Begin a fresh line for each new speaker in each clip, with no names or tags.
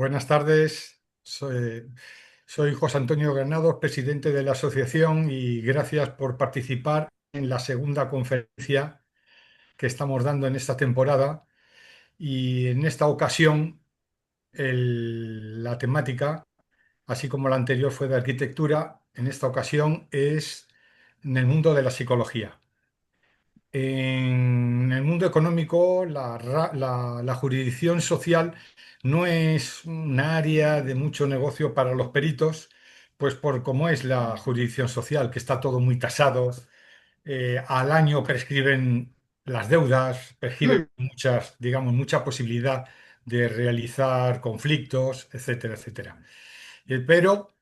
Buenas tardes, soy José Antonio Granados, presidente de la asociación y gracias por participar en la segunda conferencia que estamos dando en esta temporada. Y en esta ocasión la temática, así como la anterior fue de arquitectura, en esta ocasión es en el mundo de la psicología. En el mundo económico, la jurisdicción social no es un área de mucho negocio para los peritos, pues por cómo es la jurisdicción social, que está todo muy tasado. Al año prescriben las deudas, prescriben muchas, digamos, mucha posibilidad de realizar conflictos, etcétera, etcétera. Pero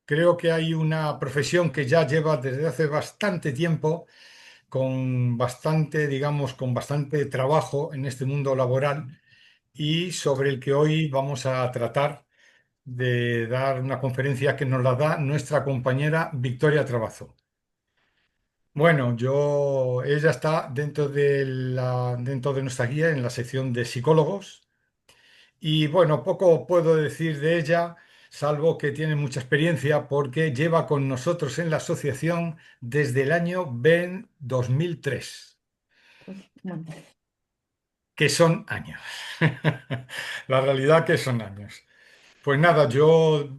creo que hay una profesión que ya lleva desde hace bastante tiempo con bastante, digamos, con bastante trabajo en este mundo laboral y sobre el que hoy vamos a tratar de dar una conferencia que nos la da nuestra compañera Victoria Trabazo. Bueno, ella está dentro de nuestra guía en la sección de psicólogos y bueno, poco puedo decir de ella, salvo que tiene mucha experiencia porque lleva con nosotros en la asociación desde el año 2003.
Bueno,
Que son años. La realidad que son años. Pues nada, yo,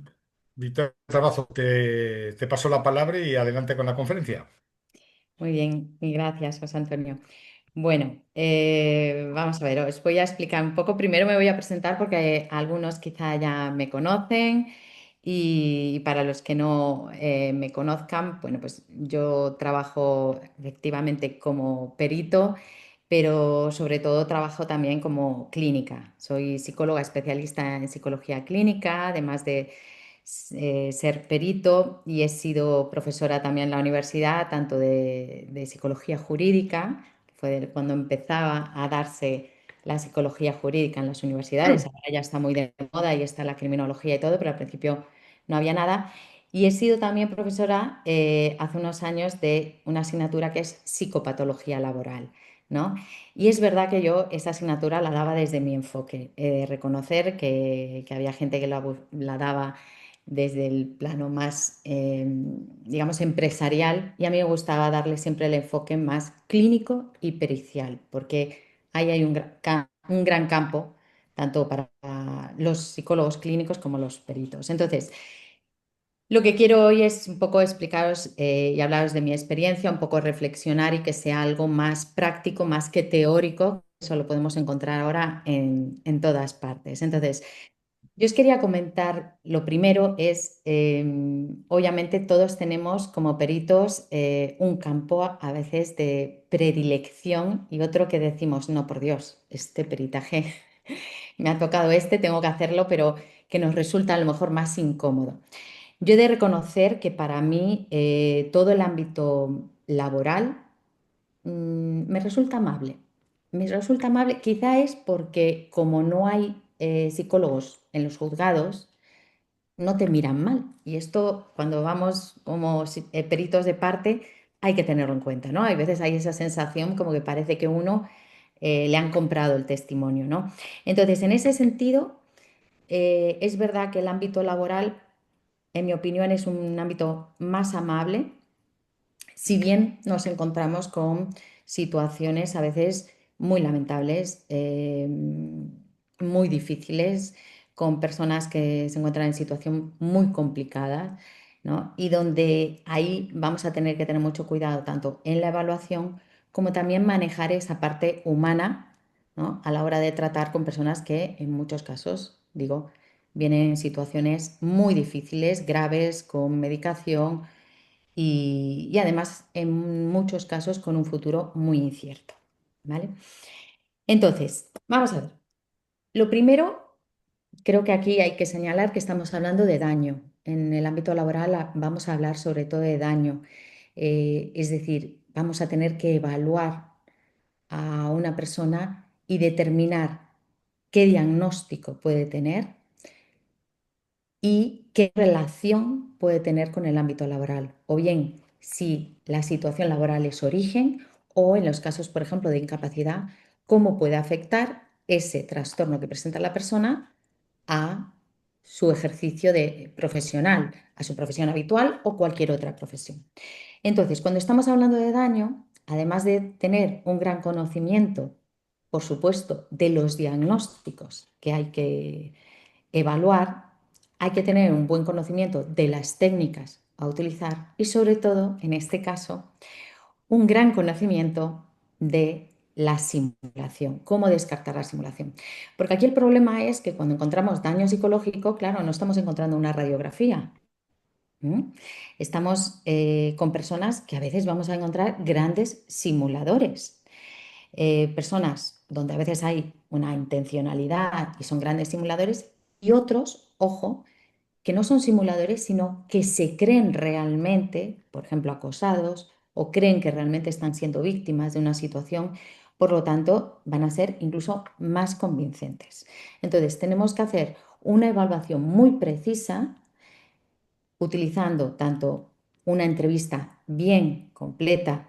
Víctor Trabazo, te paso la palabra y adelante con la conferencia.
muy bien, y gracias, José Antonio. Bueno, vamos a ver, os voy a explicar un poco. Primero me voy a presentar porque algunos quizá ya me conocen y para los que no me conozcan, bueno, pues yo trabajo efectivamente como perito, pero sobre todo trabajo también como clínica. Soy psicóloga especialista en psicología clínica, además de ser perito, y he sido profesora también en la universidad, tanto de psicología jurídica, que fue cuando empezaba a darse la psicología jurídica en las universidades. Ahora ya está muy de moda y está la criminología y todo, pero al principio no había nada. Y he sido también profesora hace unos años de una asignatura que es psicopatología laboral, ¿no? Y es verdad que yo esa asignatura la daba desde mi enfoque. He de reconocer que había gente que la daba desde el plano más, digamos, empresarial, y a mí me gustaba darle siempre el enfoque más clínico y pericial, porque ahí hay un gran campo, tanto para los psicólogos clínicos como los peritos. Entonces, lo que quiero hoy es un poco explicaros y hablaros de mi experiencia, un poco reflexionar y que sea algo más práctico, más que teórico. Eso lo podemos encontrar ahora en todas partes. Entonces, yo os quería comentar, lo primero es, obviamente todos tenemos como peritos un campo a veces de predilección y otro que decimos, no, por Dios, este peritaje me ha tocado tengo que hacerlo, pero que nos resulta a lo mejor más incómodo. Yo he de reconocer que para mí todo el ámbito laboral me resulta amable. Me resulta amable, quizá es porque como no hay psicólogos en los juzgados, no te miran mal. Y esto, cuando vamos como peritos de parte, hay que tenerlo en cuenta, ¿no? Hay veces hay esa sensación como que parece que uno le han comprado el testimonio, ¿no? Entonces, en ese sentido, es verdad que el ámbito laboral, en mi opinión, es un ámbito más amable, si bien nos encontramos con situaciones a veces muy lamentables, muy difíciles, con personas que se encuentran en situación muy complicada, ¿no? Y donde ahí vamos a tener que tener mucho cuidado tanto en la evaluación como también manejar esa parte humana, ¿no? A la hora de tratar con personas que en muchos casos, digo, vienen en situaciones muy difíciles, graves, con medicación y además en muchos casos con un futuro muy incierto, ¿vale? Entonces, vamos a ver. Lo primero, creo que aquí hay que señalar que estamos hablando de daño. En el ámbito laboral vamos a hablar sobre todo de daño. Es decir, vamos a tener que evaluar a una persona y determinar qué diagnóstico puede tener y qué relación puede tener con el ámbito laboral, o bien si la situación laboral es origen, o en los casos, por ejemplo, de incapacidad, cómo puede afectar ese trastorno que presenta la persona a su ejercicio de profesional, a su profesión habitual o cualquier otra profesión. Entonces, cuando estamos hablando de daño, además de tener un gran conocimiento, por supuesto, de los diagnósticos que hay que evaluar, hay que tener un buen conocimiento de las técnicas a utilizar y sobre todo, en este caso, un gran conocimiento de la simulación, cómo descartar la simulación. Porque aquí el problema es que cuando encontramos daño psicológico, claro, no estamos encontrando una radiografía. ¿Mm? Estamos con personas que a veces vamos a encontrar grandes simuladores, personas donde a veces hay una intencionalidad y son grandes simuladores y otros, ojo, que no son simuladores, sino que se creen realmente, por ejemplo, acosados o creen que realmente están siendo víctimas de una situación, por lo tanto, van a ser incluso más convincentes. Entonces, tenemos que hacer una evaluación muy precisa utilizando tanto una entrevista bien completa,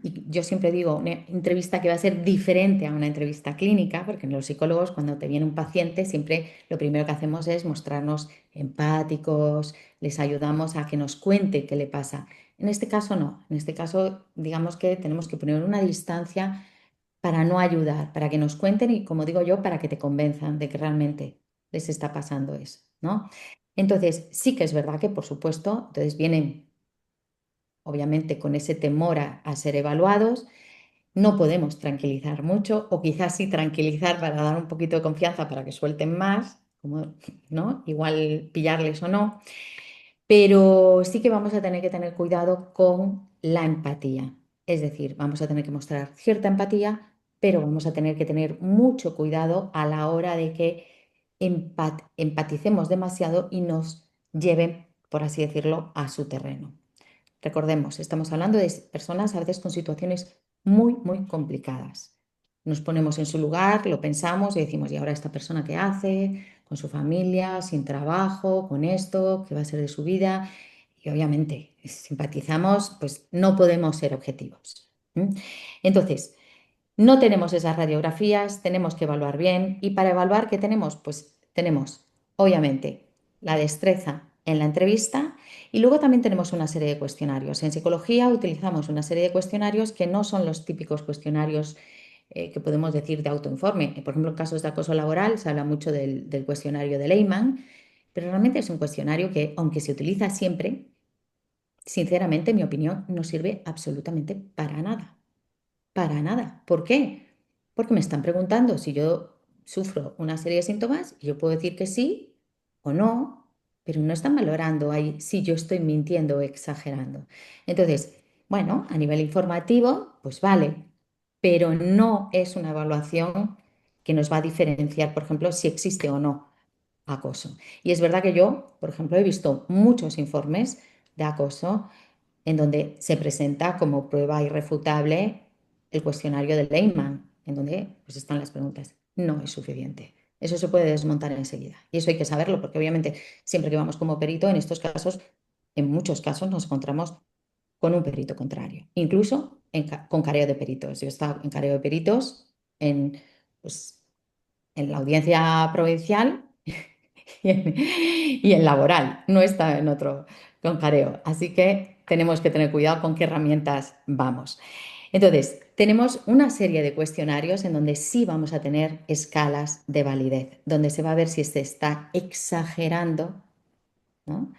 y yo siempre digo, una entrevista que va a ser diferente a una entrevista clínica, porque los psicólogos cuando te viene un paciente siempre lo primero que hacemos es mostrarnos empáticos, les ayudamos a que nos cuente qué le pasa. En este caso no, en este caso digamos que tenemos que poner una distancia para no ayudar, para que nos cuenten y como digo yo, para que te convenzan de que realmente les está pasando eso, ¿no? Entonces, sí que es verdad que por supuesto, entonces vienen obviamente con ese temor a ser evaluados. No podemos tranquilizar mucho, o quizás sí tranquilizar para dar un poquito de confianza para que suelten más, como, ¿no? Igual pillarles o no, pero sí que vamos a tener que tener cuidado con la empatía. Es decir, vamos a tener que mostrar cierta empatía, pero vamos a tener que tener mucho cuidado a la hora de que empaticemos demasiado y nos lleven, por así decirlo, a su terreno. Recordemos, estamos hablando de personas a veces con situaciones muy, muy complicadas. Nos ponemos en su lugar, lo pensamos y decimos, ¿y ahora esta persona qué hace? Con su familia, sin trabajo, con esto, ¿qué va a ser de su vida? Y obviamente, simpatizamos, pues no podemos ser objetivos. ¿Mm? Entonces, no tenemos esas radiografías, tenemos que evaluar bien y para evaluar, ¿qué tenemos? Pues tenemos, obviamente, la destreza en la entrevista y luego también tenemos una serie de cuestionarios. En psicología utilizamos una serie de cuestionarios que no son los típicos cuestionarios que podemos decir de autoinforme. Por ejemplo, en casos de acoso laboral se habla mucho del cuestionario de Lehmann, pero realmente es un cuestionario que, aunque se utiliza siempre, sinceramente, en mi opinión, no sirve absolutamente para nada. Para nada. ¿Por qué? Porque me están preguntando si yo sufro una serie de síntomas y yo puedo decir que sí o no, pero no están valorando ahí si yo estoy mintiendo o exagerando. Entonces, bueno, a nivel informativo, pues vale, pero no es una evaluación que nos va a diferenciar, por ejemplo, si existe o no acoso. Y es verdad que yo, por ejemplo, he visto muchos informes de acoso en donde se presenta como prueba irrefutable el cuestionario de Lehmann, en donde pues, están las preguntas. No es suficiente. Eso se puede desmontar enseguida. Y eso hay que saberlo, porque obviamente siempre que vamos como perito, en estos casos, en muchos casos nos encontramos con un perito contrario, incluso con careo de peritos. Yo he estado en careo de peritos en, pues, en la audiencia provincial y en laboral, no está en otro con careo. Así que tenemos que tener cuidado con qué herramientas vamos. Entonces, tenemos una serie de cuestionarios en donde sí vamos a tener escalas de validez, donde se va a ver si se está exagerando, ¿no?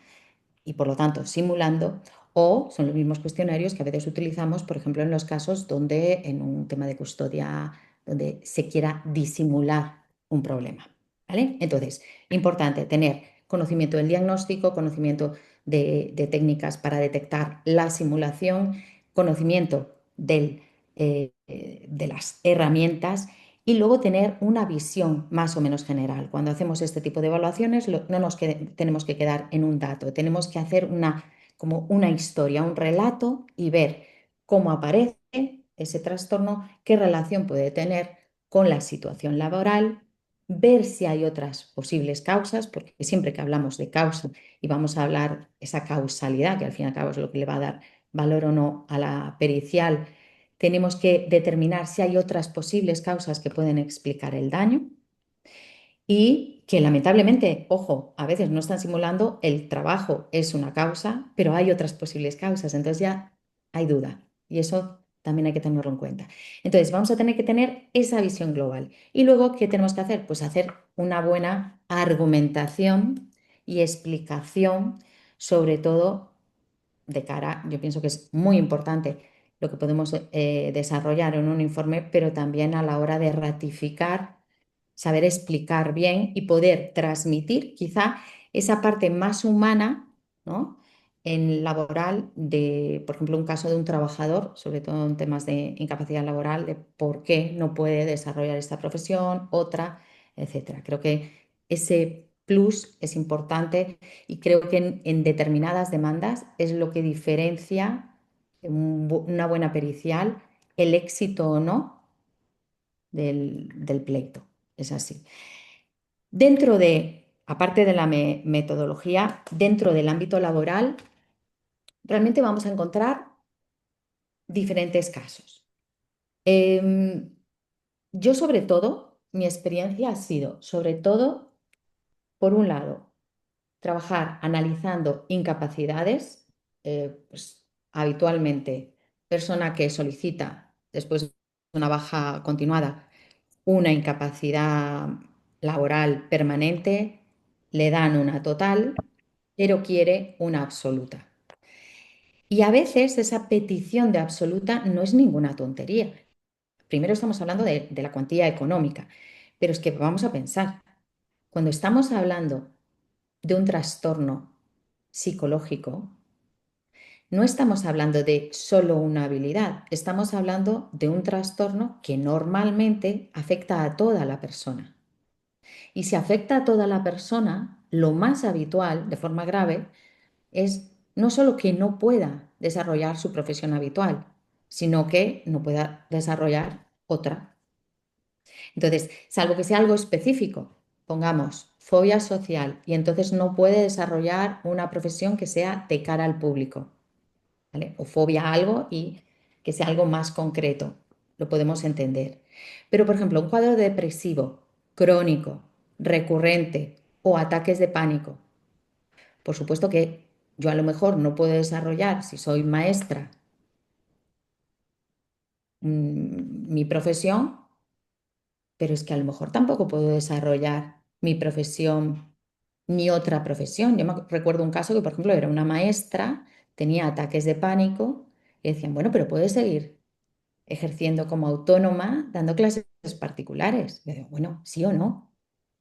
Y por lo tanto simulando, o son los mismos cuestionarios que a veces utilizamos, por ejemplo, en los casos donde en un tema de custodia, donde se quiera disimular un problema. ¿Vale? Entonces, importante tener conocimiento del diagnóstico, conocimiento de técnicas para detectar la simulación, conocimiento de las herramientas y luego tener una visión más o menos general. Cuando hacemos este tipo de evaluaciones, no nos tenemos que quedar en un dato, tenemos que hacer como una historia, un relato y ver cómo aparece ese trastorno, qué relación puede tener con la situación laboral, ver si hay otras posibles causas, porque siempre que hablamos de causa y vamos a hablar esa causalidad, que al fin y al cabo es lo que le va a dar valor o no a la pericial, tenemos que determinar si hay otras posibles causas que pueden explicar el daño y que lamentablemente, ojo, a veces no están simulando, el trabajo es una causa, pero hay otras posibles causas, entonces ya hay duda y eso también hay que tenerlo en cuenta. Entonces vamos a tener que tener esa visión global. Y luego, ¿qué tenemos que hacer? Pues hacer una buena argumentación y explicación, sobre todo de cara, yo pienso que es muy importante lo que podemos desarrollar en un informe, pero también a la hora de ratificar, saber explicar bien y poder transmitir quizá esa parte más humana, ¿no? En laboral de, por ejemplo, un caso de un trabajador, sobre todo en temas de incapacidad laboral, de por qué no puede desarrollar esta profesión, otra, etcétera. Creo que ese plus es importante y creo que en determinadas demandas es lo que diferencia una buena pericial, el éxito o no del pleito. Es así. Dentro de, aparte de la metodología, dentro del ámbito laboral, realmente vamos a encontrar diferentes casos. Em, yo sobre todo, mi experiencia ha sido, sobre todo, por un lado, trabajar analizando incapacidades, pues, habitualmente persona que solicita después de una baja continuada una incapacidad laboral permanente, le dan una total, pero quiere una absoluta. Y a veces esa petición de absoluta no es ninguna tontería. Primero estamos hablando de la cuantía económica, pero es que vamos a pensar, cuando estamos hablando de un trastorno psicológico, no estamos hablando de solo una habilidad, estamos hablando de un trastorno que normalmente afecta a toda la persona. Y si afecta a toda la persona, lo más habitual, de forma grave, es no solo que no pueda desarrollar su profesión habitual, sino que no pueda desarrollar otra. Entonces, salvo que sea algo específico, pongamos fobia social y entonces no puede desarrollar una profesión que sea de cara al público, ¿vale? O fobia a algo y que sea algo más concreto, lo podemos entender. Pero, por ejemplo, un cuadro depresivo crónico, recurrente o ataques de pánico, por supuesto que yo a lo mejor no puedo desarrollar, si soy maestra, mi profesión, pero es que a lo mejor tampoco puedo desarrollar mi profesión, mi otra profesión. Yo me recuerdo un caso que, por ejemplo, era una maestra, tenía ataques de pánico y decían, bueno, pero puedes seguir ejerciendo como autónoma dando clases particulares. Yo digo, bueno, sí o no,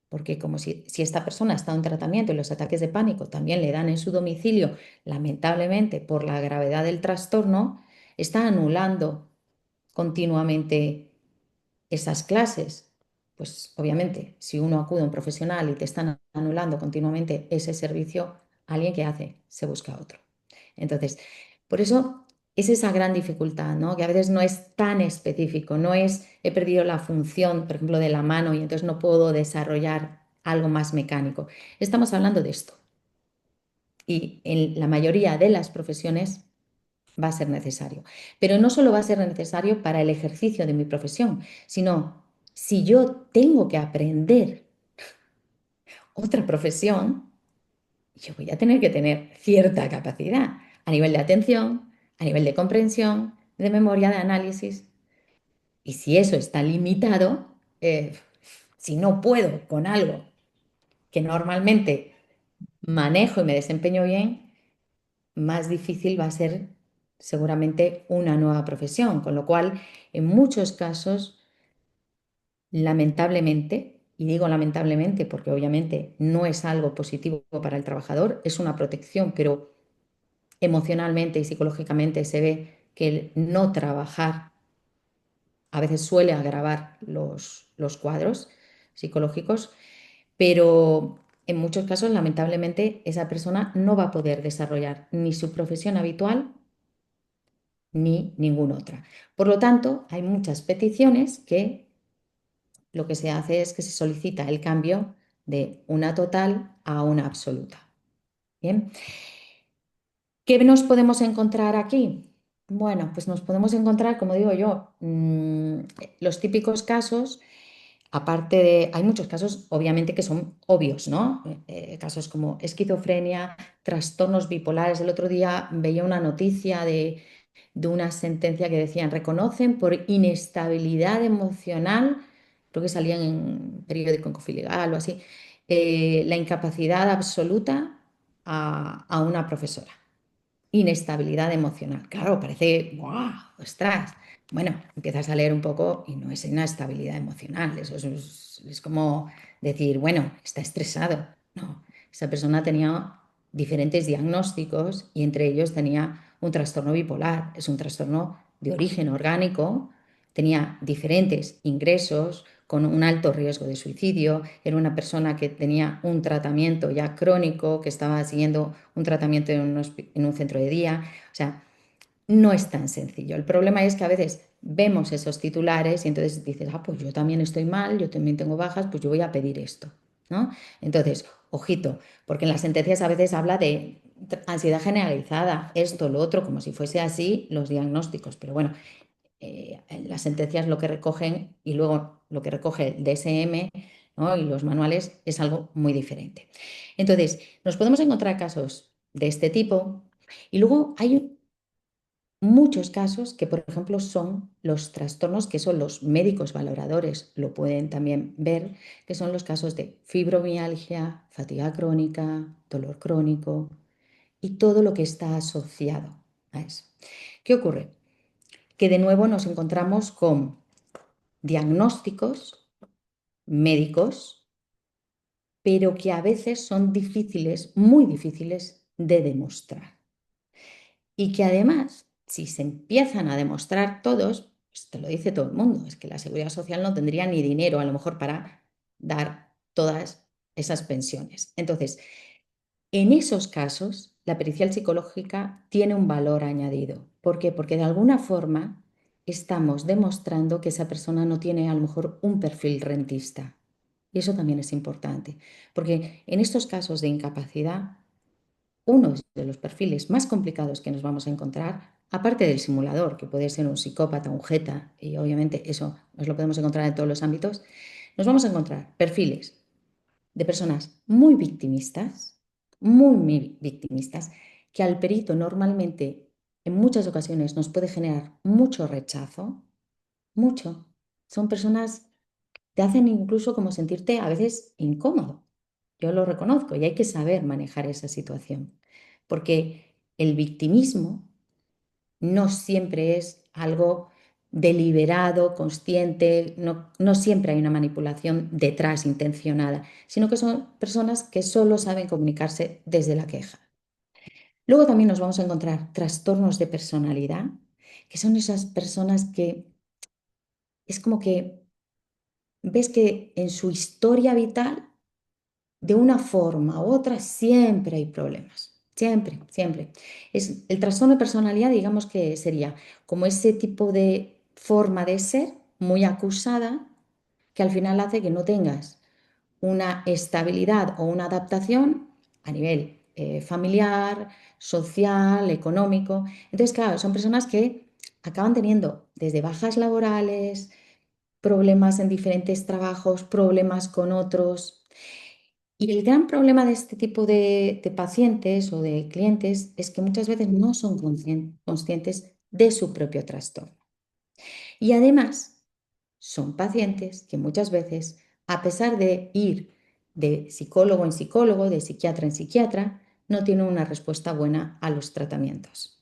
porque como si esta persona está en tratamiento y los ataques de pánico también le dan en su domicilio, lamentablemente por la gravedad del trastorno, está anulando continuamente esas clases. Pues obviamente, si uno acude a un profesional y te están anulando continuamente ese servicio, alguien que hace, se busca otro. Entonces, por eso es esa gran dificultad, ¿no? Que a veces no es tan específico, no es he perdido la función, por ejemplo, de la mano y entonces no puedo desarrollar algo más mecánico. Estamos hablando de esto. Y en la mayoría de las profesiones va a ser necesario. Pero no solo va a ser necesario para el ejercicio de mi profesión, sino si yo tengo que aprender otra profesión, yo voy a tener que tener cierta capacidad a nivel de atención, a nivel de comprensión, de memoria, de análisis. Y si eso está limitado, si no puedo con algo que normalmente manejo y me desempeño bien, más difícil va a ser seguramente una nueva profesión, con lo cual en muchos casos, lamentablemente, y digo lamentablemente porque obviamente no es algo positivo para el trabajador, es una protección, pero emocionalmente y psicológicamente se ve que el no trabajar a veces suele agravar los cuadros psicológicos, pero en muchos casos, lamentablemente, esa persona no va a poder desarrollar ni su profesión habitual ni ninguna otra. Por lo tanto, hay muchas peticiones que lo que se hace es que se solicita el cambio de una total a una absoluta. Bien, ¿qué nos podemos encontrar aquí? Bueno, pues nos podemos encontrar, como digo yo, los típicos casos. aparte de, hay muchos casos, obviamente, que son obvios, ¿no? Casos como esquizofrenia, trastornos bipolares. El otro día veía una noticia de una sentencia que decían, reconocen por inestabilidad emocional, creo que salía en un periódico en Cofiligal o así, la incapacidad absoluta a una profesora. Inestabilidad emocional. Claro, parece, ¡guau! ¡Ostras! Bueno, empiezas a leer un poco y no es inestabilidad emocional. Eso es como decir, bueno, está estresado. No, esa persona tenía diferentes diagnósticos y entre ellos tenía un trastorno bipolar. Es un trastorno de origen orgánico, tenía diferentes ingresos con un alto riesgo de suicidio, era una persona que tenía un tratamiento ya crónico, que estaba siguiendo un tratamiento en un centro de día. O sea, no es tan sencillo. El problema es que a veces vemos esos titulares y entonces dices, ah, pues yo también estoy mal, yo también tengo bajas, pues yo voy a pedir esto, ¿no? Entonces, ojito, porque en las sentencias a veces habla de ansiedad generalizada, esto, lo otro, como si fuese así los diagnósticos, pero bueno, en las sentencias lo que recogen y luego lo que recoge el DSM, ¿no? Y los manuales es algo muy diferente. Entonces, nos podemos encontrar casos de este tipo y luego hay muchos casos que, por ejemplo, son los trastornos que son los médicos valoradores, lo pueden también ver, que son los casos de fibromialgia, fatiga crónica, dolor crónico y todo lo que está asociado a eso. ¿Qué ocurre? Que de nuevo nos encontramos con diagnósticos médicos, pero que a veces son difíciles, muy difíciles de demostrar. Y que además, si se empiezan a demostrar todos, pues te lo dice todo el mundo, es que la seguridad social no tendría ni dinero a lo mejor para dar todas esas pensiones. Entonces, en esos casos, la pericial psicológica tiene un valor añadido. ¿Por qué? Porque de alguna forma estamos demostrando que esa persona no tiene a lo mejor un perfil rentista. Y eso también es importante, porque en estos casos de incapacidad, uno de los perfiles más complicados que nos vamos a encontrar, aparte del simulador, que puede ser un psicópata, un jeta, y obviamente eso nos lo podemos encontrar en todos los ámbitos, nos vamos a encontrar perfiles de personas muy victimistas, que al perito normalmente en muchas ocasiones nos puede generar mucho rechazo, mucho. Son personas que te hacen incluso como sentirte a veces incómodo. Yo lo reconozco y hay que saber manejar esa situación, porque el victimismo no siempre es algo deliberado, consciente, no siempre hay una manipulación detrás intencionada, sino que son personas que solo saben comunicarse desde la queja. Luego también nos vamos a encontrar trastornos de personalidad, que son esas personas que es como que ves que en su historia vital, de una forma u otra, siempre hay problemas. Siempre, siempre. Es, el trastorno de personalidad, digamos que sería como ese tipo de forma de ser muy acusada que al final hace que no tengas una estabilidad o una adaptación a nivel familiar, social, económico. Entonces, claro, son personas que acaban teniendo desde bajas laborales, problemas en diferentes trabajos, problemas con otros. Y el gran problema de este tipo de pacientes o de clientes es que muchas veces no son conscientes de su propio trastorno. Y además son pacientes que muchas veces, a pesar de ir de psicólogo en psicólogo, de psiquiatra en psiquiatra, no tienen una respuesta buena a los tratamientos.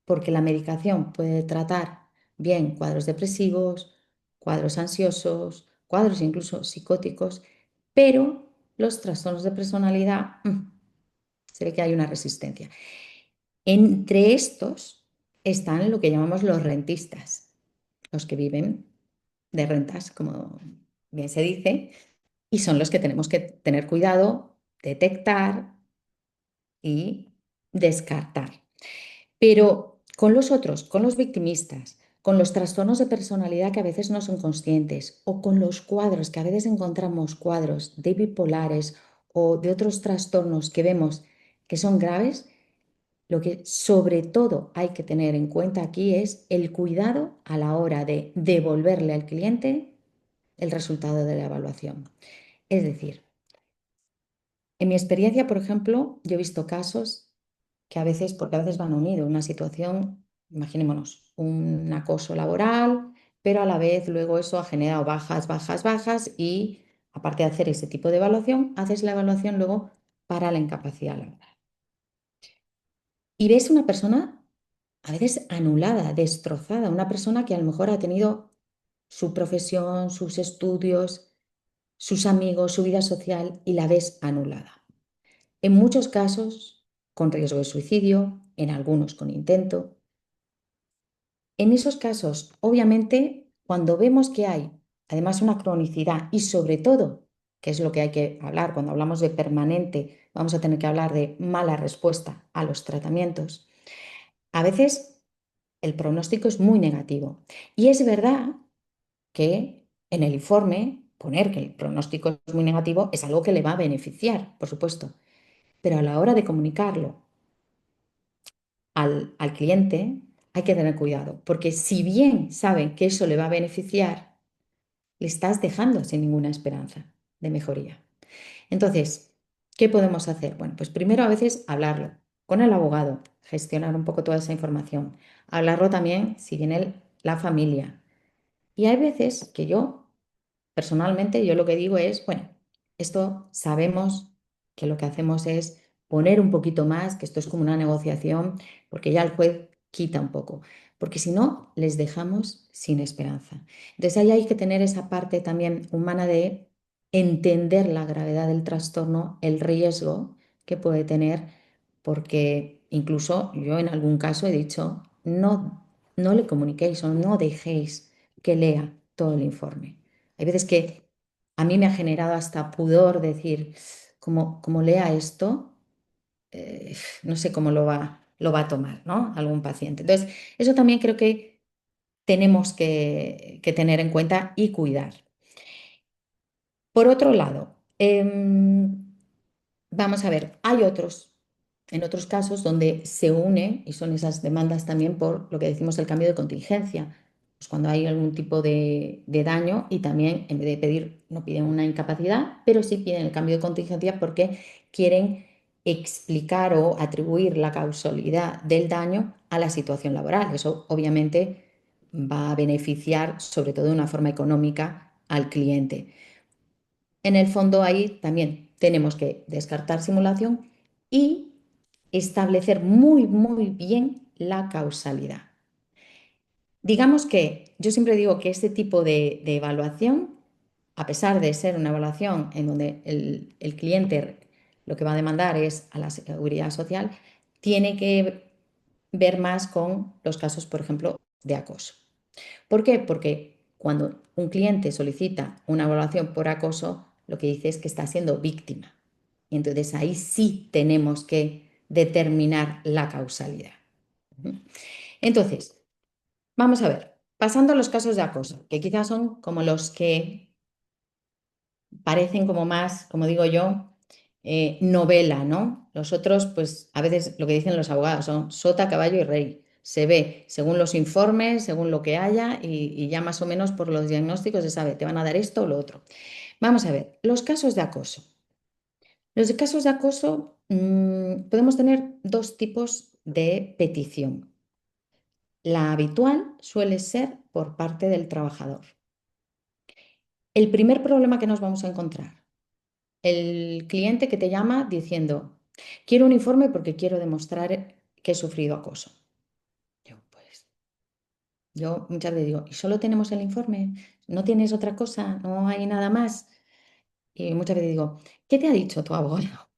Porque la medicación puede tratar bien cuadros depresivos, cuadros ansiosos, cuadros incluso psicóticos, pero los trastornos de personalidad, se ve que hay una resistencia. Entre estos están lo que llamamos los rentistas, los que viven de rentas, como bien se dice, y son los que tenemos que tener cuidado, detectar y descartar. Pero con los otros, con los victimistas, con los trastornos de personalidad que a veces no son conscientes, o con los cuadros, que a veces encontramos cuadros de bipolares o de otros trastornos que vemos que son graves, lo que sobre todo hay que tener en cuenta aquí es el cuidado a la hora de devolverle al cliente el resultado de la evaluación. Es decir, en mi experiencia, por ejemplo, yo he visto casos que a veces, porque a veces van unidos, una situación, imaginémonos, un acoso laboral, pero a la vez luego eso ha generado bajas, bajas, bajas y aparte de hacer ese tipo de evaluación, haces la evaluación luego para la incapacidad laboral. Y ves una persona a veces anulada, destrozada, una persona que a lo mejor ha tenido su profesión, sus estudios, sus amigos, su vida social y la ves anulada. En muchos casos con riesgo de suicidio, en algunos con intento. En esos casos, obviamente, cuando vemos que hay además una cronicidad y sobre todo, que es lo que hay que hablar cuando hablamos de permanente, vamos a tener que hablar de mala respuesta a los tratamientos, a veces el pronóstico es muy negativo. Y es verdad que en el informe poner que el pronóstico es muy negativo es algo que le va a beneficiar, por supuesto, pero a la hora de comunicarlo al cliente hay que tener cuidado, porque si bien saben que eso le va a beneficiar, le estás dejando sin ninguna esperanza de mejoría. Entonces, ¿qué podemos hacer? Bueno, pues primero a veces hablarlo con el abogado, gestionar un poco toda esa información, hablarlo también si viene la familia. Y hay veces que yo personalmente, yo lo que digo es, bueno, esto sabemos que lo que hacemos es poner un poquito más, que esto es como una negociación, porque ya el juez quita un poco, porque si no, les dejamos sin esperanza. Entonces ahí hay que tener esa parte también humana de entender la gravedad del trastorno, el riesgo que puede tener, porque incluso yo en algún caso he dicho, no, no le comuniquéis o no dejéis que lea todo el informe. Hay veces que a mí me ha generado hasta pudor decir, como lea esto, no sé cómo lo va a tomar, ¿no? Algún paciente. Entonces, eso también creo que tenemos que tener en cuenta y cuidar. Por otro lado, vamos a ver, hay en otros casos donde se une, y son esas demandas también por lo que decimos el cambio de contingencia, pues cuando hay algún tipo de daño y también en vez de pedir, no piden una incapacidad, pero sí piden el cambio de contingencia porque quieren explicar o atribuir la causalidad del daño a la situación laboral. Eso obviamente va a beneficiar, sobre todo de una forma económica, al cliente. En el fondo ahí también tenemos que descartar simulación y establecer muy, muy bien la causalidad. Digamos que yo siempre digo que este tipo de evaluación, a pesar de ser una evaluación en donde el cliente lo que va a demandar es a la seguridad social, tiene que ver más con los casos, por ejemplo, de acoso. ¿Por qué? Porque cuando un cliente solicita una evaluación por acoso, lo que dice es que está siendo víctima. Y entonces ahí sí tenemos que determinar la causalidad. Entonces, vamos a ver, pasando a los casos de acoso, que quizás son como los que parecen como más, como digo yo, novela, ¿no? Los otros, pues a veces lo que dicen los abogados son sota, caballo y rey. Se ve según los informes, según lo que haya y ya más o menos por los diagnósticos se sabe, te van a dar esto o lo otro. Vamos a ver, los casos de acoso. Los casos de acoso podemos tener dos tipos de petición. La habitual suele ser por parte del trabajador. El primer problema que nos vamos a encontrar, el cliente que te llama diciendo, quiero un informe porque quiero demostrar que he sufrido acoso. Yo muchas veces digo, ¿y solo tenemos el informe? ¿No tienes otra cosa? ¿No hay nada más? Y muchas veces digo, ¿qué te ha dicho tu abogado?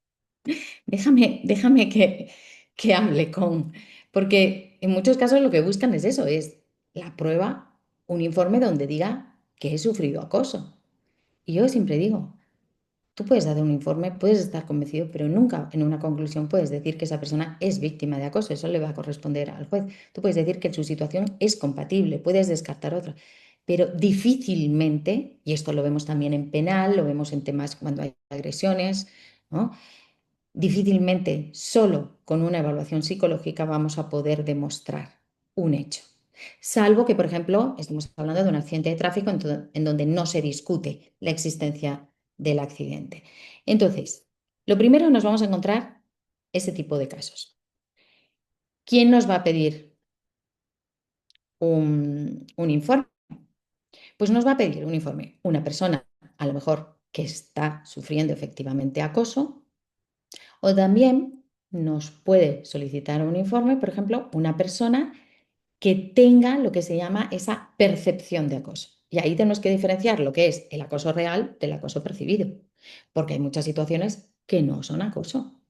Déjame que hable con... Porque en muchos casos lo que buscan es eso, es la prueba, un informe donde diga que he sufrido acoso. Y yo siempre digo, tú puedes dar un informe, puedes estar convencido, pero nunca en una conclusión puedes decir que esa persona es víctima de acoso. Eso le va a corresponder al juez. Tú puedes decir que su situación es compatible, puedes descartar otra, pero difícilmente, y esto lo vemos también en penal, lo vemos en temas cuando hay agresiones, ¿no? Difícilmente solo con una evaluación psicológica vamos a poder demostrar un hecho. salvo que, por ejemplo, estemos hablando de un accidente de tráfico en donde no se discute la existencia del accidente. Entonces, lo primero nos vamos a encontrar ese tipo de casos. ¿Quién nos va a pedir un informe? Pues nos va a pedir un informe una persona, a lo mejor que está sufriendo efectivamente acoso, o también nos puede solicitar un informe, por ejemplo, una persona que tenga lo que se llama esa percepción de acoso. Y ahí tenemos que diferenciar lo que es el acoso real del acoso percibido, porque hay muchas situaciones que no son acoso.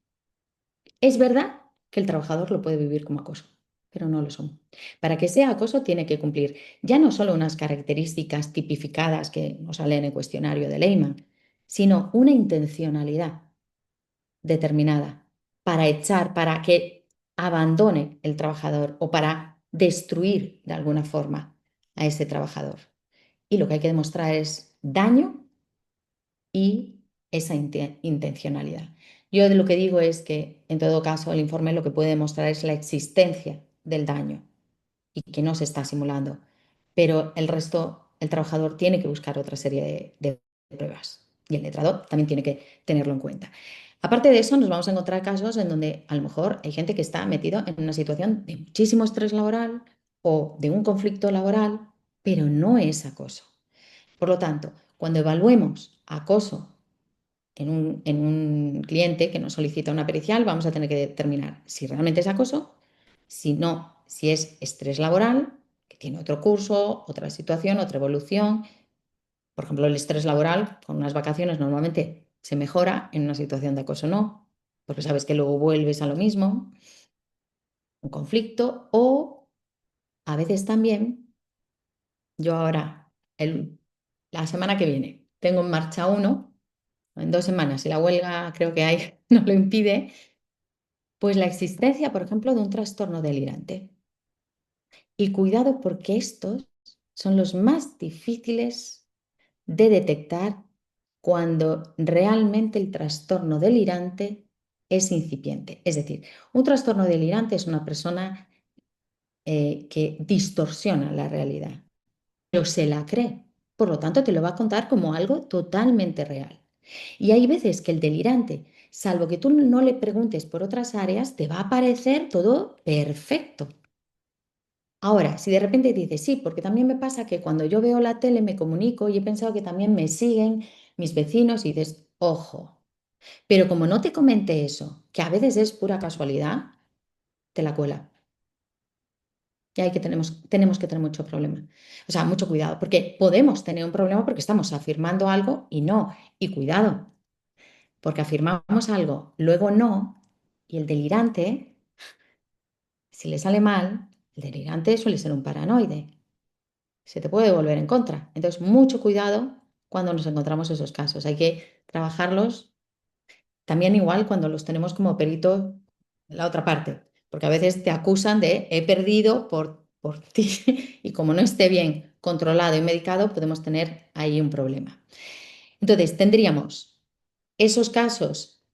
Es verdad que el trabajador lo puede vivir como acoso, pero no lo son. Para que sea acoso tiene que cumplir ya no solo unas características tipificadas que nos salen en el cuestionario de Lehmann, sino una intencionalidad determinada para echar, para que abandone el trabajador o para destruir de alguna forma a ese trabajador. Y lo que hay que demostrar es daño y esa intencionalidad. Yo de lo que digo es que, en todo caso, el informe lo que puede demostrar es la existencia del daño y que no se está simulando, pero el resto, el trabajador tiene que buscar otra serie de pruebas y el letrado también tiene que tenerlo en cuenta. Aparte de eso, nos vamos a encontrar casos en donde a lo mejor hay gente que está metido en una situación de muchísimo estrés laboral o de un conflicto laboral, pero no es acoso. Por lo tanto, cuando evaluemos acoso en un cliente que nos solicita una pericial, vamos a tener que determinar si realmente es acoso, si no, si es estrés laboral, que tiene otro curso, otra situación, otra evolución. Por ejemplo, el estrés laboral con unas vacaciones normalmente se mejora, en una situación de acoso no, porque sabes que luego vuelves a lo mismo, un conflicto, o a veces también, yo ahora, la semana que viene, tengo en marcha uno, en 2 semanas, si la huelga creo que hay no lo impide, pues la existencia, por ejemplo, de un trastorno delirante. Y cuidado porque estos son los más difíciles de detectar cuando realmente el trastorno delirante es incipiente. Es decir, un trastorno delirante es una persona que distorsiona la realidad, pero se la cree. Por lo tanto, te lo va a contar como algo totalmente real. Y hay veces que el delirante, salvo que tú no le preguntes por otras áreas, te va a parecer todo perfecto. Ahora, si de repente dices, sí, porque también me pasa que cuando yo veo la tele me comunico y he pensado que también me siguen mis vecinos y dices, ojo, pero como no te comente eso, que a veces es pura casualidad, te la cuela. Y ahí que tenemos que tener mucho problema. O sea, mucho cuidado, porque podemos tener un problema porque estamos afirmando algo y no. Y cuidado, porque afirmamos algo, luego no, y el delirante, si le sale mal, el delirante suele ser un paranoide. Se te puede volver en contra. Entonces, mucho cuidado cuando nos encontramos esos casos. Hay que trabajarlos también igual cuando los tenemos como perito en la otra parte, porque a veces te acusan de he perdido por ti y como no esté bien controlado y medicado, podemos tener ahí un problema. Entonces, tendríamos esos casos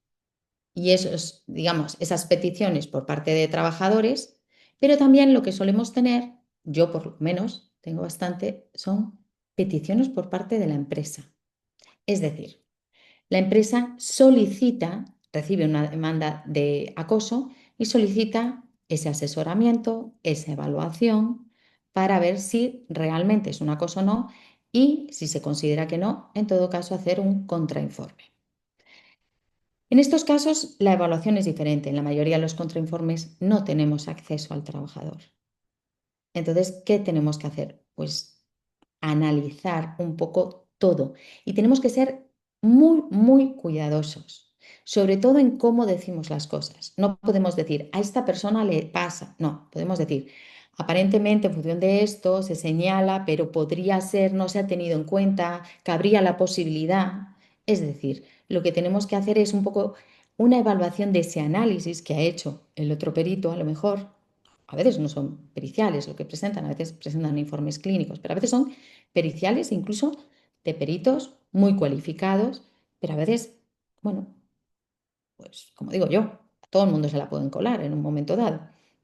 y esos, digamos, esas peticiones por parte de trabajadores, pero también lo que solemos tener, yo por lo menos tengo bastante, son peticiones por parte de la empresa. Es decir, la empresa solicita, recibe una demanda de acoso y solicita ese asesoramiento, esa evaluación para ver si realmente es un acoso o no y si se considera que no, en todo caso hacer un contrainforme. En estos casos, la evaluación es diferente. En la mayoría de los contrainformes no tenemos acceso al trabajador. Entonces, ¿qué tenemos que hacer? Pues analizar un poco todo y tenemos que ser muy, muy cuidadosos, sobre todo en cómo decimos las cosas. No podemos decir, a esta persona le pasa. No, podemos decir, aparentemente en función de esto se señala, pero podría ser, no se ha tenido en cuenta, cabría la posibilidad. Es decir, lo que tenemos que hacer es un poco una evaluación de ese análisis que ha hecho el otro perito, a lo mejor. A veces no son periciales lo que presentan, a veces presentan informes clínicos, pero a veces son periciales incluso de peritos muy cualificados, pero a veces, bueno, pues como digo yo, a todo el mundo se la pueden colar en un momento dado.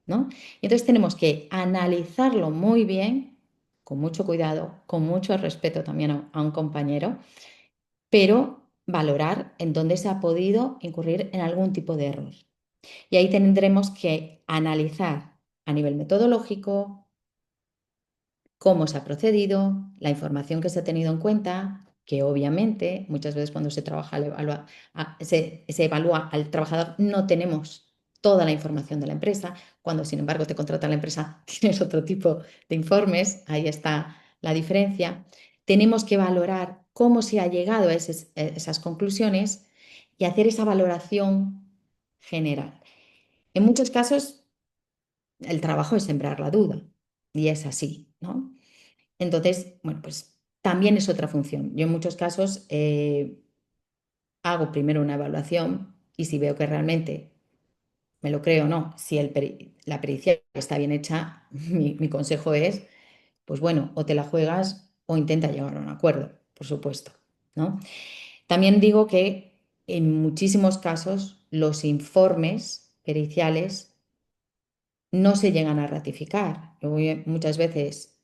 ¿no? Y entonces tenemos que analizarlo muy bien, con mucho cuidado, con mucho respeto también a un compañero, pero valorar en dónde se ha podido incurrir en algún tipo de error. Y ahí tendremos que analizar a nivel metodológico cómo se ha procedido, la información que se ha tenido en cuenta, que obviamente muchas veces cuando se trabaja, se evalúa al trabajador, no tenemos toda la información de la empresa, cuando sin embargo te contrata la empresa, tienes otro tipo de informes, ahí está la diferencia. Tenemos que valorar cómo se ha llegado a esas conclusiones y hacer esa valoración general. En muchos casos, el trabajo es sembrar la duda y es así, ¿no? Entonces, bueno, pues también es otra función. Yo en muchos casos hago primero una evaluación y si veo que realmente me lo creo o no, si la pericia está bien hecha, mi consejo es, pues bueno, o te la juegas o intenta llegar a un acuerdo, por supuesto, ¿no? También digo que en muchísimos casos los informes periciales no se llegan a ratificar. Yo voy muchas veces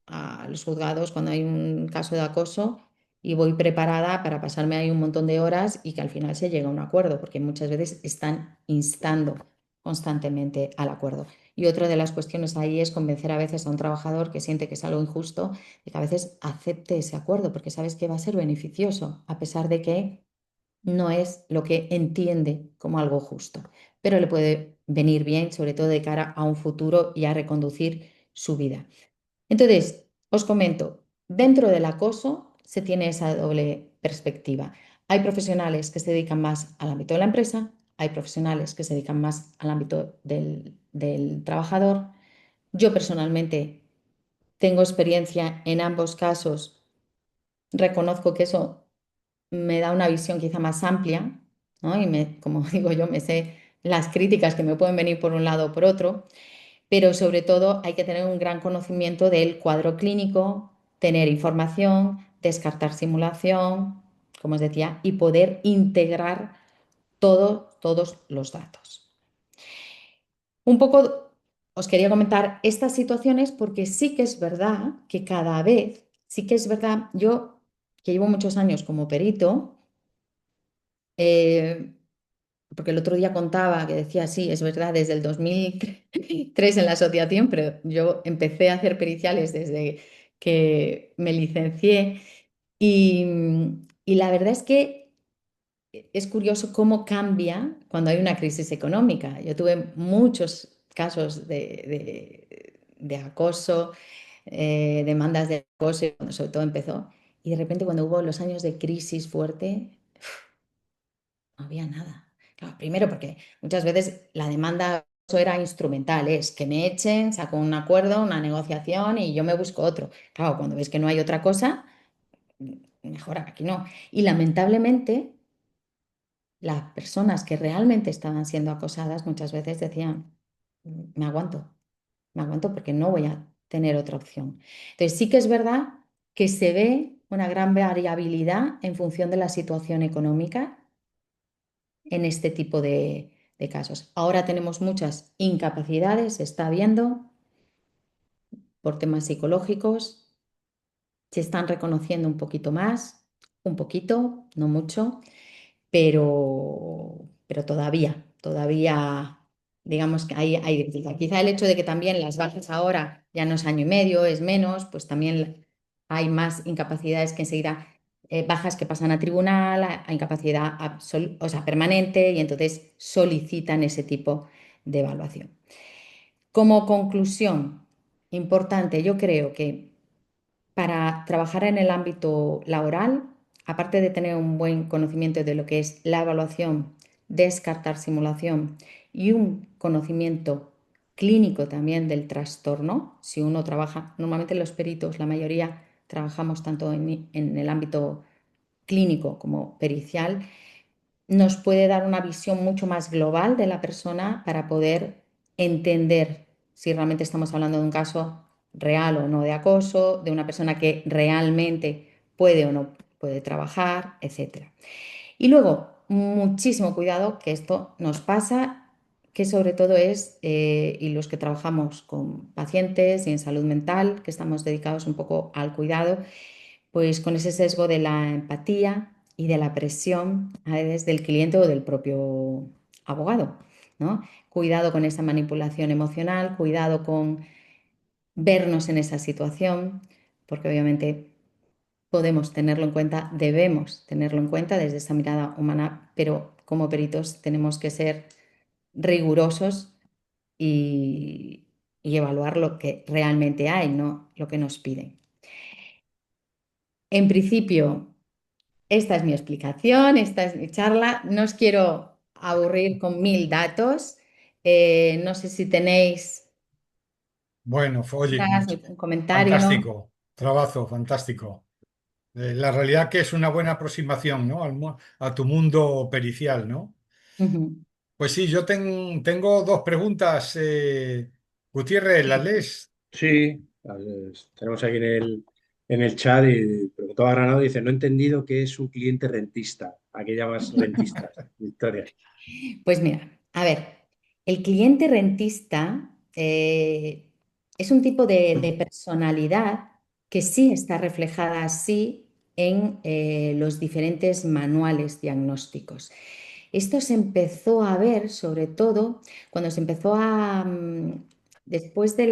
a los juzgados cuando hay un caso de acoso y voy preparada para pasarme ahí un montón de horas y que al final se llegue a un acuerdo, porque muchas veces están instando constantemente al acuerdo. Y otra de las cuestiones ahí es convencer a veces a un trabajador que siente que es algo injusto de que a veces acepte ese acuerdo, porque sabes que va a ser beneficioso, a pesar de que no es lo que entiende como algo justo, pero le puede venir bien, sobre todo de cara a un futuro y a reconducir su vida. Entonces, os comento, dentro del acoso se tiene esa doble perspectiva. Hay profesionales que se dedican más al ámbito de la empresa, hay profesionales que se dedican más al ámbito del trabajador. Yo personalmente tengo experiencia en ambos casos, reconozco que eso me da una visión quizá más amplia, ¿no? Y como digo yo, me sé las críticas que me pueden venir por un lado o por otro, pero sobre todo hay que tener un gran conocimiento del cuadro clínico, tener información, descartar simulación, como os decía, y poder integrar todos los datos. Un poco os quería comentar estas situaciones porque sí que es verdad que cada vez, sí que es verdad, yo que llevo muchos años como perito, eh, porque el otro día contaba que decía, sí, es verdad, desde el 2003 en la asociación, pero yo empecé a hacer periciales desde que me licencié y, y la verdad es que es curioso cómo cambia cuando hay una crisis económica. Yo tuve muchos casos de acoso, demandas de acoso, cuando sobre todo empezó, y de repente cuando hubo los años de crisis fuerte, no había nada. Claro, primero porque muchas veces la demanda eso era instrumental, es que me echen, saco un acuerdo, una negociación y yo me busco otro. Claro, cuando ves que no hay otra cosa, mejor aquí no. Y lamentablemente, las personas que realmente estaban siendo acosadas muchas veces decían, me aguanto porque no voy a tener otra opción. Entonces sí que es verdad que se ve una gran variabilidad en función de la situación económica en este tipo de casos. Ahora tenemos muchas incapacidades, se está viendo por temas psicológicos, se están reconociendo un poquito más, un poquito, no mucho, pero todavía, digamos que hay dificultad. Quizá el hecho de que también las bajas ahora ya no es año y medio, es menos, pues también hay más incapacidades que enseguida, bajas que pasan a tribunal, a incapacidad o sea, permanente, y entonces solicitan ese tipo de evaluación. Como conclusión, importante, yo creo que para trabajar en el ámbito laboral, aparte de tener un buen conocimiento de lo que es la evaluación, descartar simulación y un conocimiento clínico también del trastorno, si uno trabaja, normalmente los peritos, la mayoría trabajamos tanto en el ámbito clínico como pericial, nos puede dar una visión mucho más global de la persona para poder entender si realmente estamos hablando de un caso real o no de acoso, de una persona que realmente puede o no puede trabajar, etcétera. Y luego, muchísimo cuidado, que esto nos pasa que sobre todo es, y los que trabajamos con pacientes y en salud mental, que estamos dedicados un poco al cuidado, pues con ese sesgo de la empatía y de la presión a veces del cliente o del propio abogado, ¿no? Cuidado con esa manipulación emocional, cuidado con vernos en esa situación, porque obviamente podemos tenerlo en cuenta, debemos tenerlo en cuenta desde esa mirada humana, pero como peritos tenemos que ser rigurosos y, y evaluar lo que realmente hay, no lo que nos piden. En principio, esta es mi explicación, esta es mi charla. No os quiero aburrir con mil datos. No sé si tenéis
Bueno, oye,
un comentario.
fantástico, trabajo, fantástico. La realidad que es una buena aproximación, ¿no? A tu mundo pericial, ¿no?
Ujú.
Pues sí, yo tengo dos preguntas. Gutiérrez, ¿las lees?
Sí, tenemos aquí en el chat y preguntaba a Granado, dice, no he entendido qué es un cliente rentista. ¿A qué llamas rentista, Victoria?
Pues mira, a ver, el cliente rentista es un tipo de personalidad que sí está reflejada así en los diferentes manuales diagnósticos. Esto se empezó a ver sobre todo cuando se empezó a, después de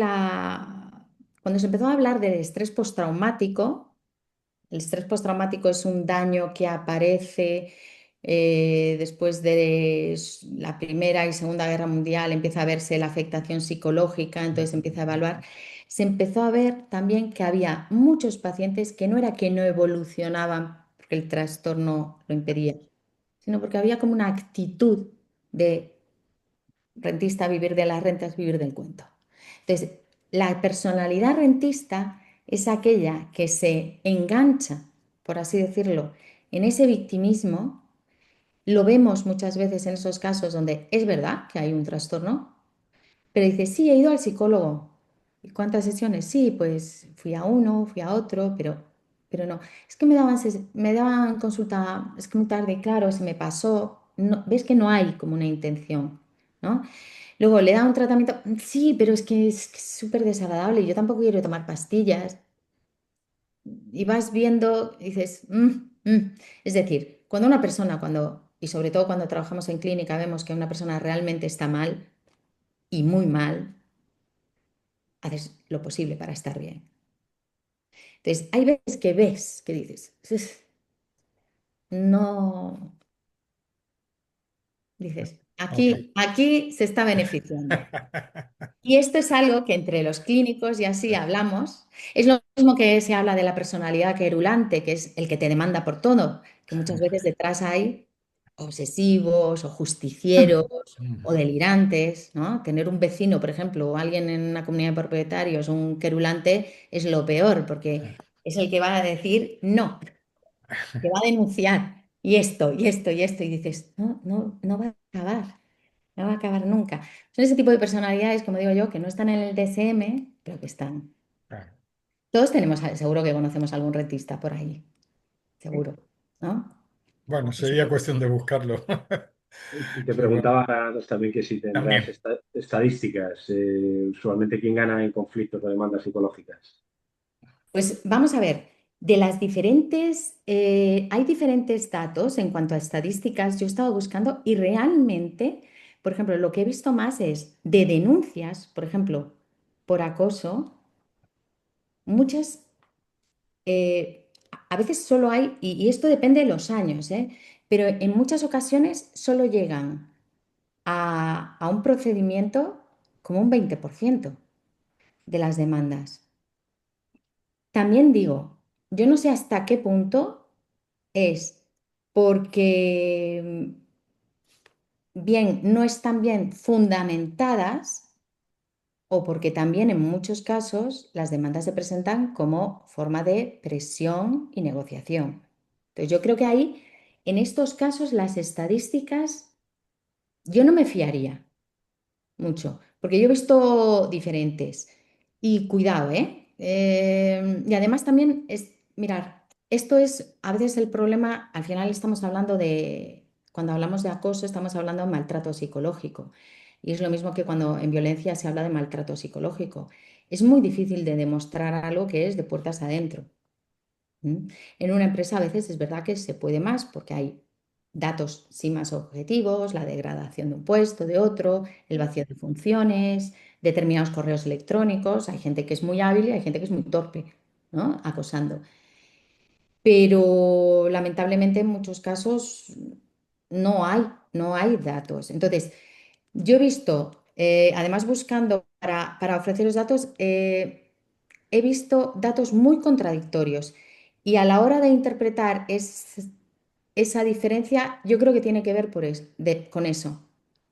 cuando se empezó a hablar del estrés postraumático. El estrés postraumático es un daño que aparece después de la Primera y Segunda Guerra Mundial, empieza a verse la afectación psicológica, entonces se empieza a evaluar. Se empezó a ver también que había muchos pacientes que no era que no evolucionaban porque el trastorno lo impedía, sino porque había como una actitud de rentista, vivir de las rentas, vivir del cuento. Entonces, la personalidad rentista es aquella que se engancha, por así decirlo, en ese victimismo. Lo vemos muchas veces en esos casos donde es verdad que hay un trastorno, pero dice, sí, he ido al psicólogo. ¿Y cuántas sesiones? Sí, pues fui a uno, fui a otro, pero no. Es que me daban consulta, es que muy tarde, claro, se me pasó. No, ves que no hay como una intención, ¿no? Luego le da un tratamiento, sí, pero es que es súper desagradable, yo tampoco quiero tomar pastillas. Y vas viendo, y dices, Es decir, cuando una persona, y sobre todo cuando trabajamos en clínica, vemos que una persona realmente está mal y muy mal, haces lo posible para estar bien. Entonces, hay veces que ves, que dices, no, dices,
Ok.
aquí se está beneficiando. Y esto es algo que entre los clínicos y así hablamos. Es lo mismo que se habla de la personalidad querulante, que es el que te demanda por todo, que muchas veces detrás hay obsesivos o justicieros o delirantes, ¿no? Tener un vecino, por ejemplo, o alguien en una comunidad de propietarios, un querulante, es lo peor, porque es el que va a decir no, que va a denunciar y esto, y esto, y esto, y dices, no, no, no va a acabar. No va a acabar nunca. Son ese tipo de personalidades, como digo yo, que no están en el DSM, pero que están. Todos tenemos, seguro que conocemos algún rentista por ahí, seguro, ¿no?
Bueno,
Eso.
sería cuestión de buscarlo.
Y te
Pero bueno,
preguntaba Granados también que si tendrás
también.
estadísticas, usualmente quién gana en conflictos o demandas psicológicas.
Pues vamos a ver, hay diferentes datos en cuanto a estadísticas. Yo he estado buscando y realmente, por ejemplo, lo que he visto más es de denuncias, por ejemplo, por acoso, muchas a veces solo hay, y esto depende de los años, pero en muchas ocasiones solo llegan a un procedimiento como un 20% de las demandas. También digo, yo no sé hasta qué punto es porque bien no están bien fundamentadas o porque también en muchos casos las demandas se presentan como forma de presión y negociación. Entonces yo creo que ahí, en estos casos, las estadísticas, yo no me fiaría mucho, porque yo he visto diferentes. Y cuidado, ¿eh? Y además también es, mirar, esto es a veces el problema, al final estamos hablando cuando hablamos de acoso, estamos hablando de maltrato psicológico. Y es lo mismo que cuando en violencia se habla de maltrato psicológico. Es muy difícil de demostrar algo que es de puertas adentro. ¿Mm? En una empresa a veces es verdad que se puede más porque hay datos sí más objetivos, la degradación de un puesto, de otro, el vacío de funciones, determinados correos electrónicos. Hay gente que es muy hábil y hay gente que es muy torpe, ¿no? Acosando. Pero lamentablemente en muchos casos no hay datos. Entonces, yo he visto, además buscando para ofrecer los datos, he visto datos muy contradictorios y a la hora de interpretar esa diferencia, yo creo que tiene que ver con eso,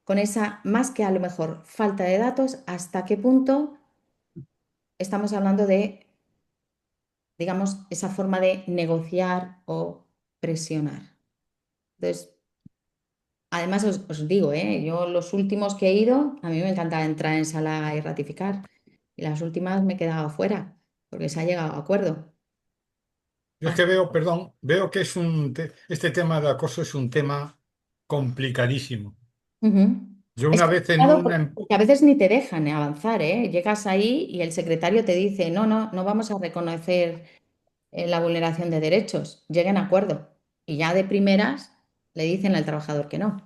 con esa, más que a lo mejor falta de datos, hasta qué punto estamos hablando de, digamos, esa forma de negociar o presionar. Entonces, además os digo, yo los últimos que he ido, a mí me encanta entrar en sala y ratificar, y las últimas me he quedado fuera porque se ha llegado a acuerdo.
Yo es que veo, perdón, veo que este tema de acoso es un tema complicadísimo.
Ujú.
Yo
Es
una vez en
complicado
una...
porque a veces ni te dejan avanzar, ¿eh? Llegas ahí y el secretario te dice, no, no, no vamos a reconocer la vulneración de derechos, lleguen a acuerdo. Y ya de primeras le dicen al trabajador que no.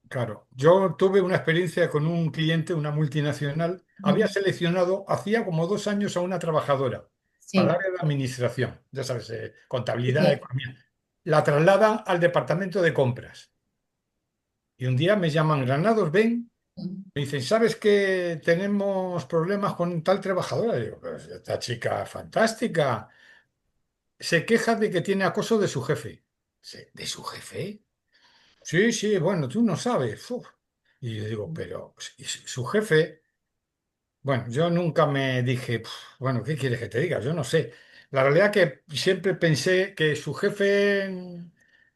Claro, yo tuve una experiencia con un cliente, una multinacional. Había
Ujú.
seleccionado hacía como 2 años a una trabajadora para el
Sí,
área de administración, ya sabes, contabilidad,
sí.
economía. La traslada al departamento de compras. Y un día me llaman, Granados, ven, me dicen, ¿sabes que tenemos problemas con tal trabajadora? Digo, "Pues esta chica fantástica. Se queja de que tiene acoso de su jefe. ¿De su jefe? Sí, sí, bueno, tú no sabes. Uf". Y yo digo, pero ¿y su jefe? Bueno, yo nunca me dije, "Puf, bueno, ¿qué quieres que te diga? Yo no sé". La realidad que siempre pensé que su jefe,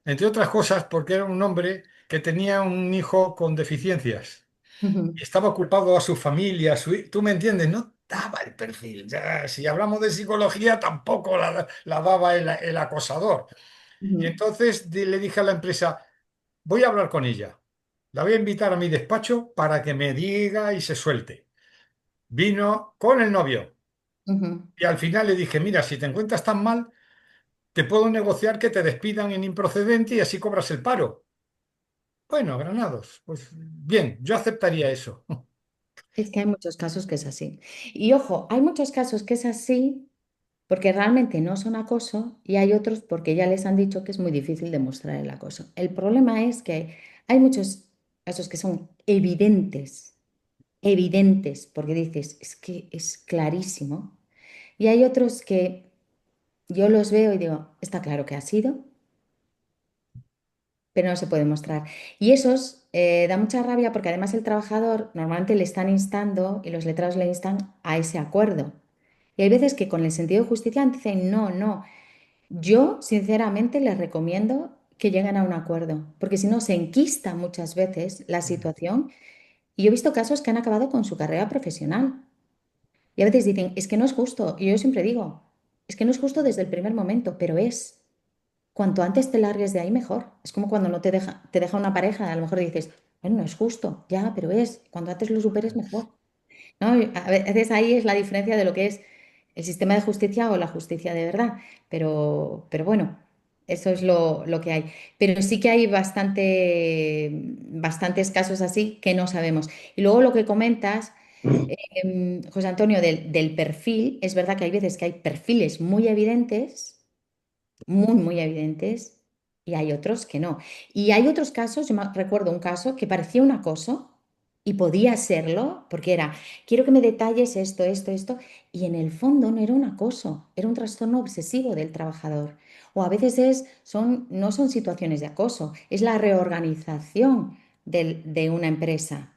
entre otras cosas, porque era un hombre que tenía un hijo con deficiencias
Ujú,
y estaba culpado a su familia, ¿tú me entiendes? No daba el perfil. Ya, si hablamos de psicología, tampoco la daba el acosador. Y
ujú,
entonces le dije a la empresa, voy a hablar con ella. La voy a invitar a mi despacho para que me diga y se suelte. Vino con el novio
ujú.
y al final le dije, mira, si te encuentras tan mal, te puedo negociar que te despidan en improcedente y así cobras el paro. Bueno, Granados, pues bien, yo aceptaría eso.
Es que hay muchos casos que es así. Y ojo, hay muchos casos que es así porque realmente no son acoso y hay otros porque ya les han dicho que es muy difícil demostrar el acoso. El problema es que hay muchos casos que son evidentes, evidentes, porque dices, es que es clarísimo. Y hay otros que yo los veo y digo, está claro que ha sido, pero no se puede mostrar. Y esos da mucha rabia porque además el trabajador normalmente le están instando y los letrados le instan a ese acuerdo. Y hay veces que con el sentido de justicia dicen, no, no. Yo sinceramente les recomiendo que lleguen a un acuerdo, porque si no se enquista muchas veces la situación. Y yo he visto casos que han acabado con su carrera profesional. Y a veces dicen, es que no es justo. Y yo siempre digo, es que no es justo desde el primer momento, pero es. Cuanto antes te largues de ahí, mejor. Es como cuando no te deja una pareja, a lo mejor dices, bueno, no es justo, ya, pero es. Cuanto antes lo superes, mejor. ¿No? Y a veces ahí es la diferencia de lo que es el sistema de justicia o la justicia de verdad. Pero bueno, eso es lo que hay. Pero sí que hay bastantes casos así que no sabemos. Y luego lo que comentas, José Antonio, del perfil, es verdad que hay veces que hay perfiles muy evidentes muy, muy evidentes y hay otros que no. Y hay otros casos, recuerdo un caso que parecía un acoso y podía serlo porque era, quiero que me detalles esto, esto, esto, y en el fondo no era un acoso, era un trastorno obsesivo del trabajador. O a veces no son situaciones de acoso, es la reorganización de una empresa.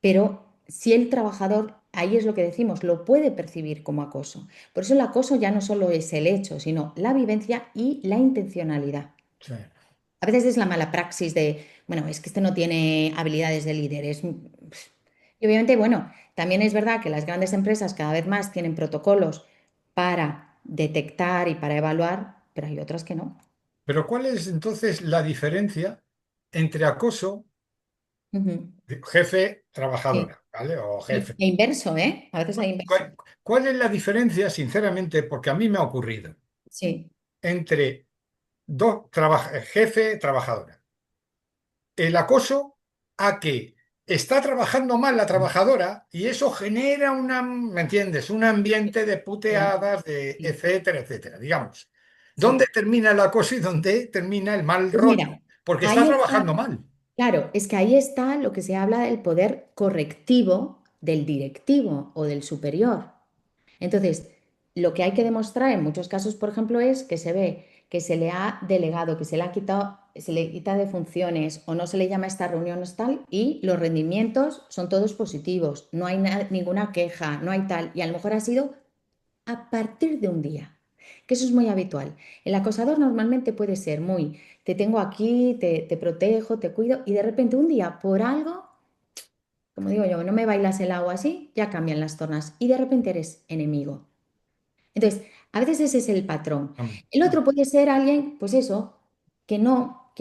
Pero si el trabajador, ahí es lo que decimos, lo puede percibir como acoso. Por eso el acoso ya no solo es el hecho, sino la vivencia y la intencionalidad.
Sí.
A veces es la mala praxis de, bueno, es que este no tiene habilidades de líder. Y obviamente, bueno, también es verdad que las grandes empresas cada vez más tienen protocolos para detectar y para evaluar, pero hay otras que no.
Pero ¿cuál es entonces la diferencia entre acoso
Ujú.
Jefe,
Sí.
trabajadora, ¿vale? O jefe.
E inverso, ¿eh? A veces hay inverso.
¿Cuál es la diferencia, sinceramente, porque a mí me ha ocurrido,
Sí,
entre jefe, trabajadora? El acoso a que está trabajando mal la trabajadora y eso genera ¿me entiendes? Un ambiente de
sí,
puteadas, de
sí,
etcétera, etcétera. Digamos, ¿dónde
sí.
termina el acoso y dónde termina el mal
Pues
rollo?
mira,
Porque está
ahí está,
trabajando mal.
claro, es que ahí está lo que se habla del poder correctivo del directivo o del superior. Entonces, lo que hay que demostrar en muchos casos, por ejemplo, es que se ve que se le ha delegado, que se le ha quitado, se le quita de funciones o no se le llama a estas reuniones tal y los rendimientos son todos positivos, no hay ninguna queja, no hay tal, y a lo mejor ha sido a partir de un día, que eso es muy habitual. El acosador normalmente puede ser muy, te tengo aquí, te protejo, te cuido, y de repente un día por algo, como digo yo, no me bailas el agua así, ya cambian las tornas y de repente eres enemigo. Entonces, a veces ese es el patrón. El otro puede ser alguien, pues eso, que no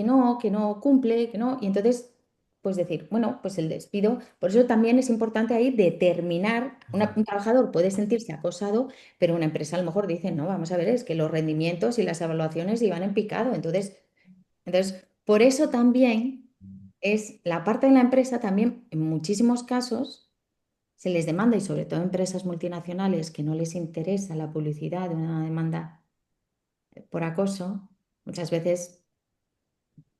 cumple, que no, y entonces, pues decir, bueno, pues el despido. Por eso también es importante ahí determinar, un trabajador puede sentirse acosado, pero una empresa a lo mejor dice, no, vamos a ver, es que los rendimientos y las evaluaciones iban en picado. Entonces, por eso también es la parte de la empresa también, en muchísimos casos se les demanda, y sobre todo empresas multinacionales que no les interesa la publicidad de una demanda por acoso, muchas veces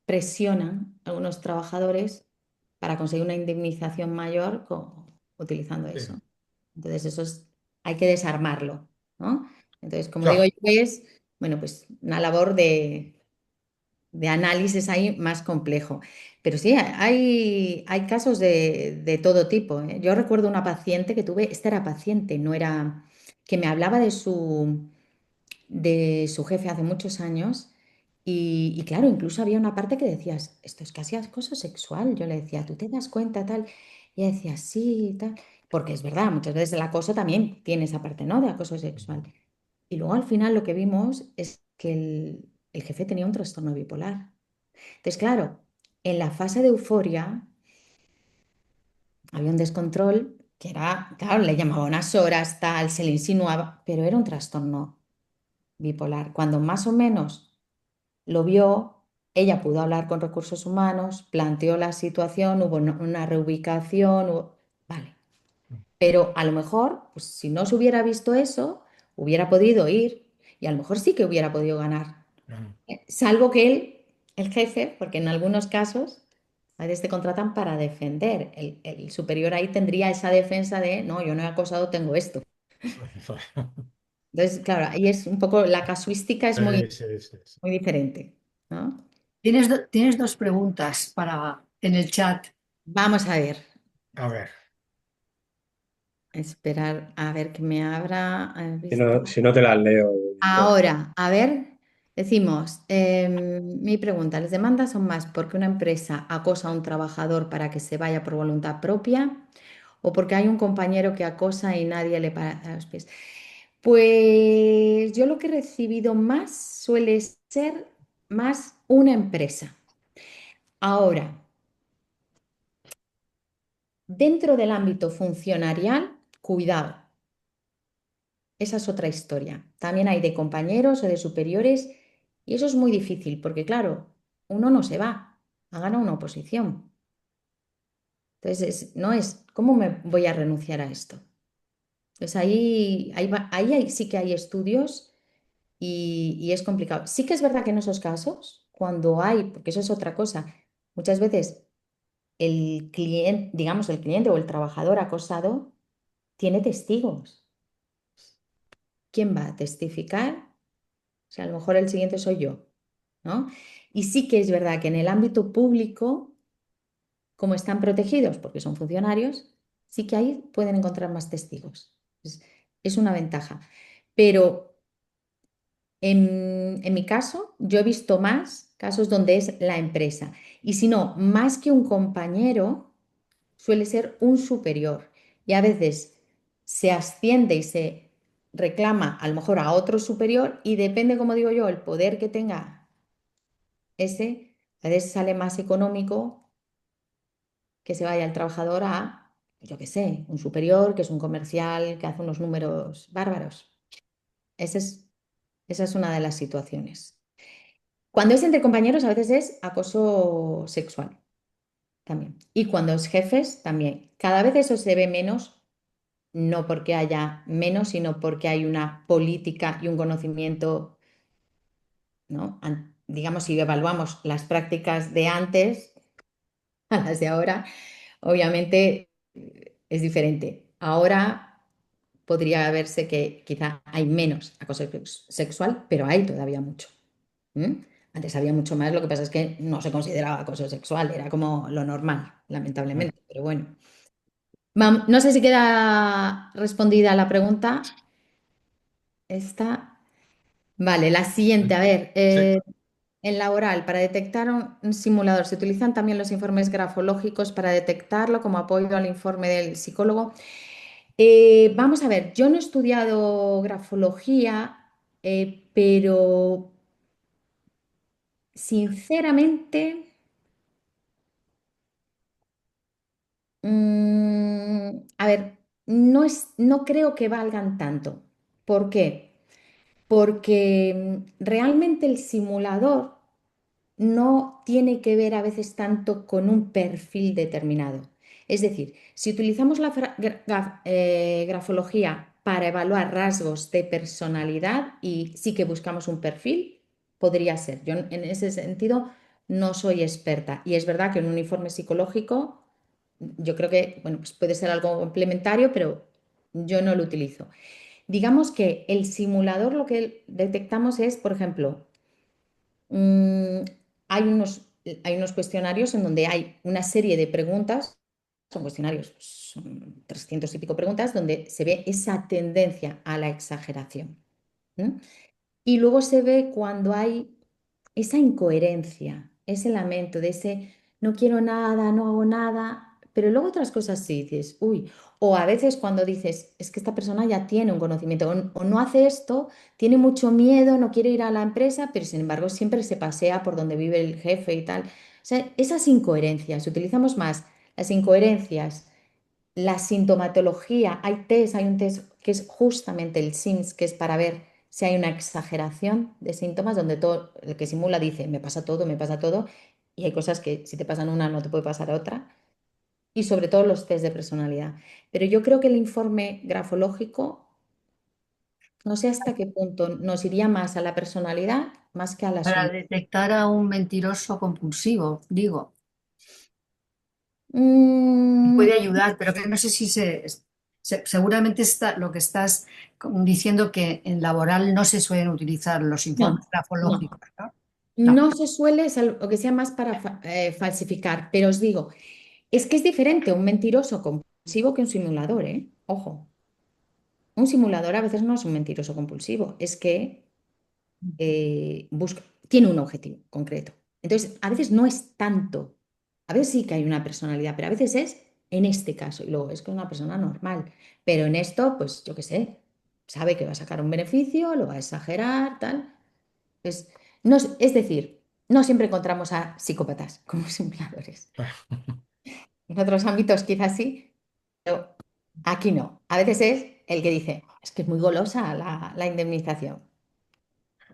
presionan a algunos trabajadores para conseguir una indemnización mayor utilizando
Sí.
eso. Entonces, hay que desarmarlo, ¿no? Entonces, como digo
Claro,
yo, es, bueno, pues una labor de análisis ahí más complejo. Pero sí, hay casos de todo tipo, ¿eh? Yo recuerdo una paciente que tuve, esta era paciente, no era, que me hablaba de su jefe hace muchos años y claro, incluso había una parte que decías, esto es casi acoso sexual. Yo le decía, ¿tú te das cuenta tal? Y ella decía, sí, tal. Porque es verdad, muchas veces el acoso también tiene esa parte, ¿no? De acoso sexual. Y luego al final lo que vimos es que el jefe tenía un trastorno bipolar. Entonces, claro, en la fase de euforia había un descontrol que era, claro, le llamaba unas horas, tal, se le insinuaba, pero era un trastorno bipolar. Cuando más o menos lo vio, ella pudo hablar con recursos humanos, planteó la situación, hubo una reubicación, vale. Pero a lo mejor, pues si no se hubiera visto eso, hubiera podido ir y a lo mejor sí que hubiera podido ganar. Salvo que él, el jefe, porque en algunos casos a veces te contratan para defender. El superior ahí tendría esa defensa de, no, yo no he acosado, tengo esto. Entonces, claro, ahí es un poco, la casuística es muy,
sí, sí, sí.
muy diferente, ¿no?
Tienes dos preguntas en el chat.
Vamos a ver,
A ver,
esperar a ver que me abra.
Si no, si no te las leo, Nicole.
Ahora, a ver, decimos, mi pregunta, ¿las demandas son más porque una empresa acosa a un trabajador para que se vaya por voluntad propia o porque hay un compañero que acosa y nadie le para a los pies? Pues yo lo que he recibido más suele ser más una empresa. Ahora, dentro del ámbito funcionarial, cuidado, esa es otra historia. También hay de compañeros o de superiores y eso es muy difícil porque, claro, uno no se va, ha ganado una oposición. Entonces, no es, ¿cómo me voy a renunciar a esto? Pues sí que hay estudios y es complicado. Sí que es verdad que en esos casos, cuando hay, porque eso es otra cosa, muchas veces el cliente, digamos, el cliente o el trabajador acosado tiene testigos. ¿Quién va a testificar? O sea, a lo mejor el siguiente soy yo, ¿no? Y sí que es verdad que en el ámbito público, como están protegidos porque son funcionarios, sí que ahí pueden encontrar más testigos. Es una ventaja. Pero en mi caso, yo he visto más casos donde es la empresa. Y si no, más que un compañero, suele ser un superior. Y a veces se asciende y se reclama a lo mejor a otro superior y depende, como digo yo, el poder que tenga ese, a veces sale más económico que se vaya el trabajador a, yo qué sé, un superior, que es un comercial, que hace unos números bárbaros. Ese es- esa es una de las situaciones. Cuando es entre compañeros, a veces es acoso sexual también. Y cuando es jefes, también. Cada vez eso se ve menos, no porque haya menos, sino porque hay una política y un conocimiento, ¿no? Digamos, si evaluamos las prácticas de antes a las de ahora, obviamente es diferente. Ahora podría verse que quizá hay menos acoso sexual, pero hay todavía mucho. ¿Mm? Antes había mucho más, lo que pasa es que no se consideraba acoso sexual, era como lo normal, lamentablemente, pero bueno. No sé si queda respondida la pregunta. Esta. Vale, la siguiente, a ver,
Sí.
en laboral, para detectar un simulador, ¿se utilizan también los informes grafológicos para detectarlo como apoyo al informe del psicólogo? Vamos a ver, yo no he estudiado grafología, pero sinceramente, a ver, no creo que valgan tanto. ¿Por qué? Porque realmente el simulador no tiene que ver a veces tanto con un perfil determinado. Es decir, si utilizamos la grafología para evaluar rasgos de personalidad y sí que buscamos un perfil, podría ser. Yo en ese sentido no soy experta y es verdad que en un informe psicológico yo creo que bueno, pues puede ser algo complementario, pero yo no lo utilizo. Digamos que el simulador lo que detectamos es, por ejemplo, Mm, hay unos cuestionarios en donde hay una serie de preguntas, son cuestionarios, pues, son 300 y pico preguntas, donde se ve esa tendencia a la exageración. ¿M? Y luego se ve cuando hay esa incoherencia, ese lamento de ese no quiero nada, no hago nada, pero luego otras cosas sí dices, uy, o a veces cuando dices, es que esta persona ya tiene un conocimiento o no hace esto, tiene mucho miedo, no quiere ir a la empresa, pero sin embargo siempre se pasea por donde vive el jefe y tal. O sea, esas incoherencias, utilizamos más las incoherencias, la sintomatología, hay un test que es justamente el SIMS, que es para ver si hay una exageración de síntomas, donde todo el que simula dice, me pasa todo, y hay cosas que si te pasan una no te puede pasar otra, y sobre todo los test de personalidad. Pero yo creo que el informe grafológico, no sé hasta qué punto nos iría más a la personalidad más que a la
Para
suma.
detectar a un mentiroso compulsivo, digo,
Mm,
puede ayudar, pero que no sé si seguramente lo que estás diciendo que en laboral no se suelen utilizar los informes
no, no.
grafológicos, ¿no? No.
No se suele, salvo que sea más para falsificar, pero os digo, es que es diferente un mentiroso compulsivo que un simulador, ¿eh? Ojo, un simulador a veces no es un mentiroso compulsivo, es que tiene un objetivo concreto. Entonces, a veces no es tanto, a veces sí que hay una personalidad, pero a veces es en este caso, y luego es que es una persona normal, pero en esto, pues yo qué sé, sabe que va a sacar un beneficio, lo va a exagerar, tal. Pues, no, es decir, no siempre encontramos a psicópatas como simuladores. En otros ámbitos quizás sí, pero aquí no. A veces es el que dice, es que es muy golosa la indemnización.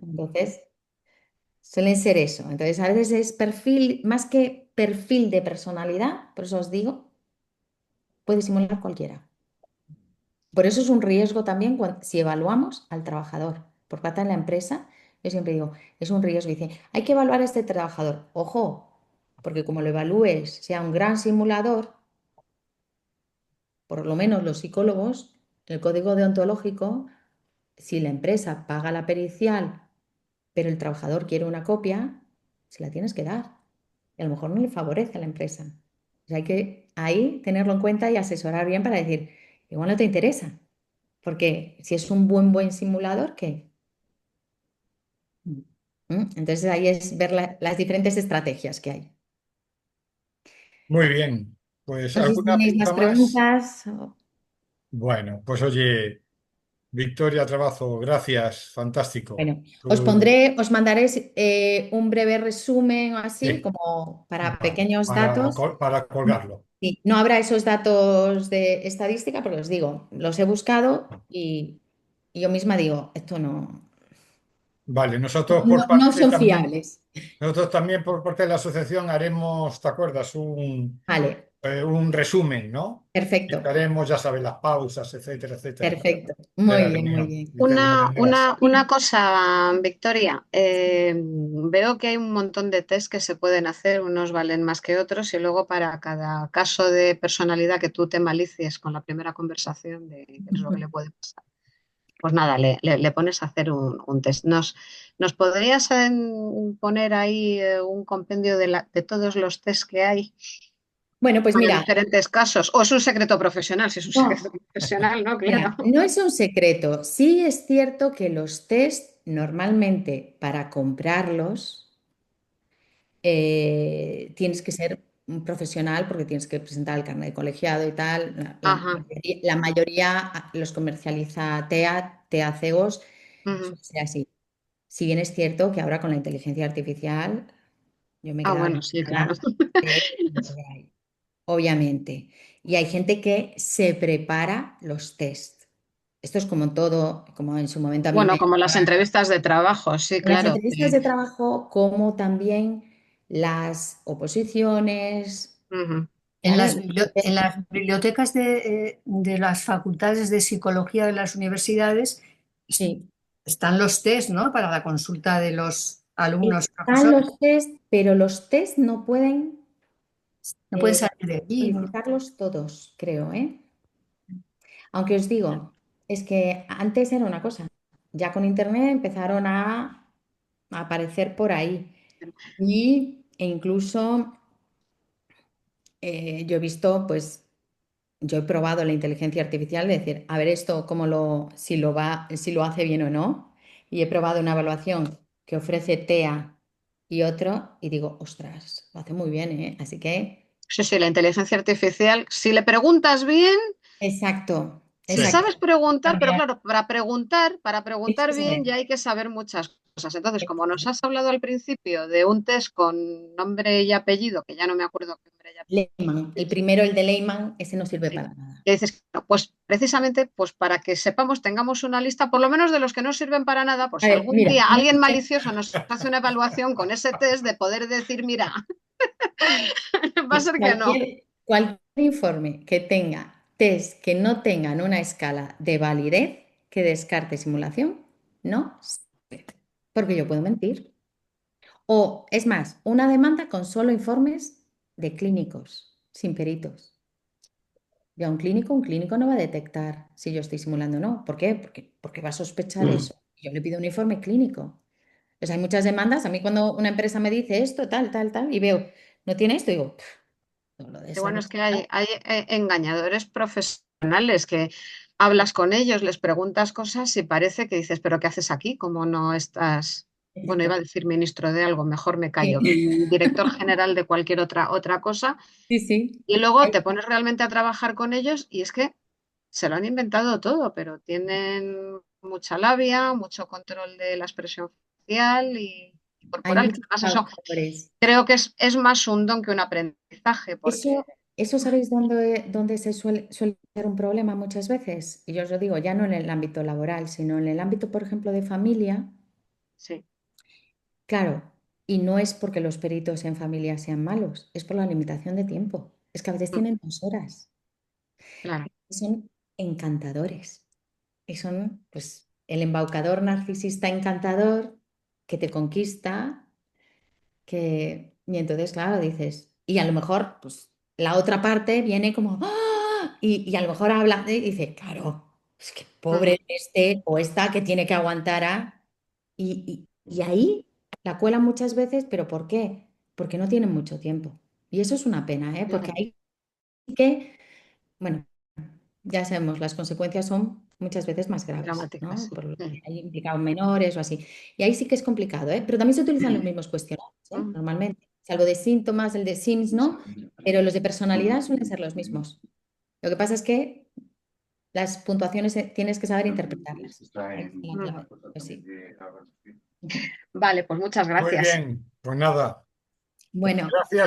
Entonces, suelen ser eso. Entonces, a veces es perfil, más que perfil de personalidad, por eso os digo, puede simular cualquiera. Por eso es un riesgo también si evaluamos al trabajador. Por parte de la empresa, yo siempre digo, es un riesgo. Dice, hay que evaluar a este trabajador. Ojo, porque como lo evalúes, sea un gran simulador, por lo menos los psicólogos, el código deontológico, si la empresa paga la pericial, pero el trabajador quiere una copia, se la tienes que dar. Y a lo mejor no le favorece a la empresa. O sea, hay que ahí tenerlo en cuenta y asesorar bien para decir, igual no te interesa. Porque si es un buen simulador, ¿qué? Entonces ahí es ver las diferentes estrategias que hay.
Muy bien. Pues
No sé si
¿alguna
tenéis más
pregunta más?
preguntas.
Bueno, pues oye. Victoria Trabajo, gracias, fantástico.
Bueno, os mandaré un breve resumen o así,
Sí,
como para
vale,
pequeños datos.
para colgarlo.
Sí, no habrá esos datos de estadística, porque os digo, los he buscado y yo misma digo, esto
Vale, nosotros por
no
parte
son
también,
fiables.
nosotros también por parte de la asociación haremos, ¿te acuerdas?
Vale,
Un resumen, ¿no?
perfecto,
Explicaremos, ya sabes, las pausas, etcétera, etcétera,
perfecto.
de la
Muy bien, muy
reunión.
bien.
Y lo tendrás.
Una cosa, Victoria, veo que hay un montón de test que se pueden hacer, unos valen más que otros, y luego para cada caso de personalidad que tú te malicies con la primera conversación de qué es lo que le puede pasar, pues nada, le pones a hacer un test. ¿Nos podrías poner ahí un compendio de todos los test que hay
Bueno, pues
para
mira,
diferentes casos? ¿O es un secreto profesional? Si es un secreto
no,
profesional, no,
mira,
claro.
no es un secreto. Sí es cierto que los test normalmente para comprarlos tienes que ser un profesional porque tienes que presentar el carnet de colegiado y tal.
Ajá.
La mayoría los comercializa TEA Cegos,
Ujú.
suele ser así. Si bien es cierto que ahora con la inteligencia artificial yo me he
Ah,
quedado
bueno, sí, claro.
alucinada de lo que hay, obviamente. Y hay gente que se prepara los test. Esto es como todo, como en su momento a mí
Bueno,
me...
como las entrevistas de trabajo, sí,
En las
claro.
entrevistas de trabajo, como también las oposiciones,
Ujú.
¿vale?
En las bibliotecas de las facultades de psicología de las universidades
Sí,
están los test, ¿no? Para la consulta de los alumnos y
están
profesores.
los test, pero los test no pueden
No pueden
eh,
salir de allí, ¿no?
solicitarlos todos, creo, ¿eh? Aunque os digo, es que antes era una cosa, ya con internet empezaron a aparecer por ahí e incluso yo he visto, pues, yo he probado la inteligencia artificial de decir, a ver esto, si lo hace bien o no, y he probado una evaluación que ofrece TEA y otro, y digo, ostras, lo hace muy bien, ¿eh? Así que,
Sí, sí, la inteligencia artificial, si le preguntas bien,
exacto,
si
Sí,
exacto.
sabes preguntar, pero
También,
claro, para
eso
preguntar
es,
bien ya hay que saber muchas cosas. Entonces, como nos
eso
has hablado al principio de un test con nombre y apellido, que ya no me acuerdo qué nombre y apellido,
Lehman, el primero, el de Lehman, ese no sirve
sí,
para nada.
que dices, no, pues precisamente pues para que sepamos, tengamos una lista, por lo menos de los que no sirven para nada, por
A
si
ver,
algún
mira,
día alguien malicioso nos hace una evaluación con ese test, de poder decir, mira, va a ser que no.
cualquier informe que tenga test que no tengan una escala de validez que descarte simulación, no sirve, porque yo puedo mentir. O es más, una demanda con solo informes de clínicos, sin peritos. Y a un clínico no va a detectar si yo estoy simulando o no. ¿Por qué? Porque va a sospechar eso. Yo le pido un informe clínico. Pues hay muchas demandas. A mí cuando una empresa me dice esto, tal, tal, tal, y veo, no tiene esto, digo, "Pff, todo lo
Y bueno, es que
desarrollado".
hay engañadores profesionales que hablas con ellos, les preguntas cosas y parece que dices, pero ¿qué haces aquí? ¿Cómo no estás? Bueno, iba a decir ministro de algo, mejor me
Sí,
callo, director general de cualquier otra cosa,
sí, sí.
y luego te pones realmente a trabajar con ellos y es que se lo han inventado todo, pero tienen mucha labia, mucho control de la expresión facial y
Hay
corporal, que
muchos
además eso
factores.
creo que es más un don que un aprendizaje, porque
Eso sabéis dónde suele ser un problema muchas veces. Y yo os lo digo, ya no en el ámbito laboral, sino en el ámbito, por ejemplo, de familia.
sí.
Claro, y no es porque los peritos en familia sean malos, es por la limitación de tiempo. Es que a veces tienen 2 horas.
Claro.
Son encantadores. Y son, pues, el embaucador narcisista encantador que te conquista. Y entonces, claro, dices, y a lo mejor, pues, la otra parte viene como, ¡ah! Y a lo mejor habla y dice, claro, es que
Ujú.
pobre este o esta que tiene que aguantar a... Y ahí la cuelan muchas veces, ¿pero por qué? Porque no tienen mucho tiempo. Y eso es una pena, ¿eh? Porque
Claro,
hay que, bueno, ya sabemos, las consecuencias son muchas veces más graves,
dramáticas,
¿no?
sí.
Por lo
Mm.
que hay implicados menores o así. Y ahí sí que es complicado, ¿eh? Pero también se utilizan los mismos cuestionarios, ¿eh?
Mm.
Normalmente, salvo de síntomas, el de Sims, ¿no? Pero los de personalidad suelen ser los mismos. Lo que pasa es que las puntuaciones tienes que saber interpretarlas. Esa es la clave, pues sí.
Vale, pues muchas
Muy
gracias.
bien, pues nada,
Bueno.
gracias.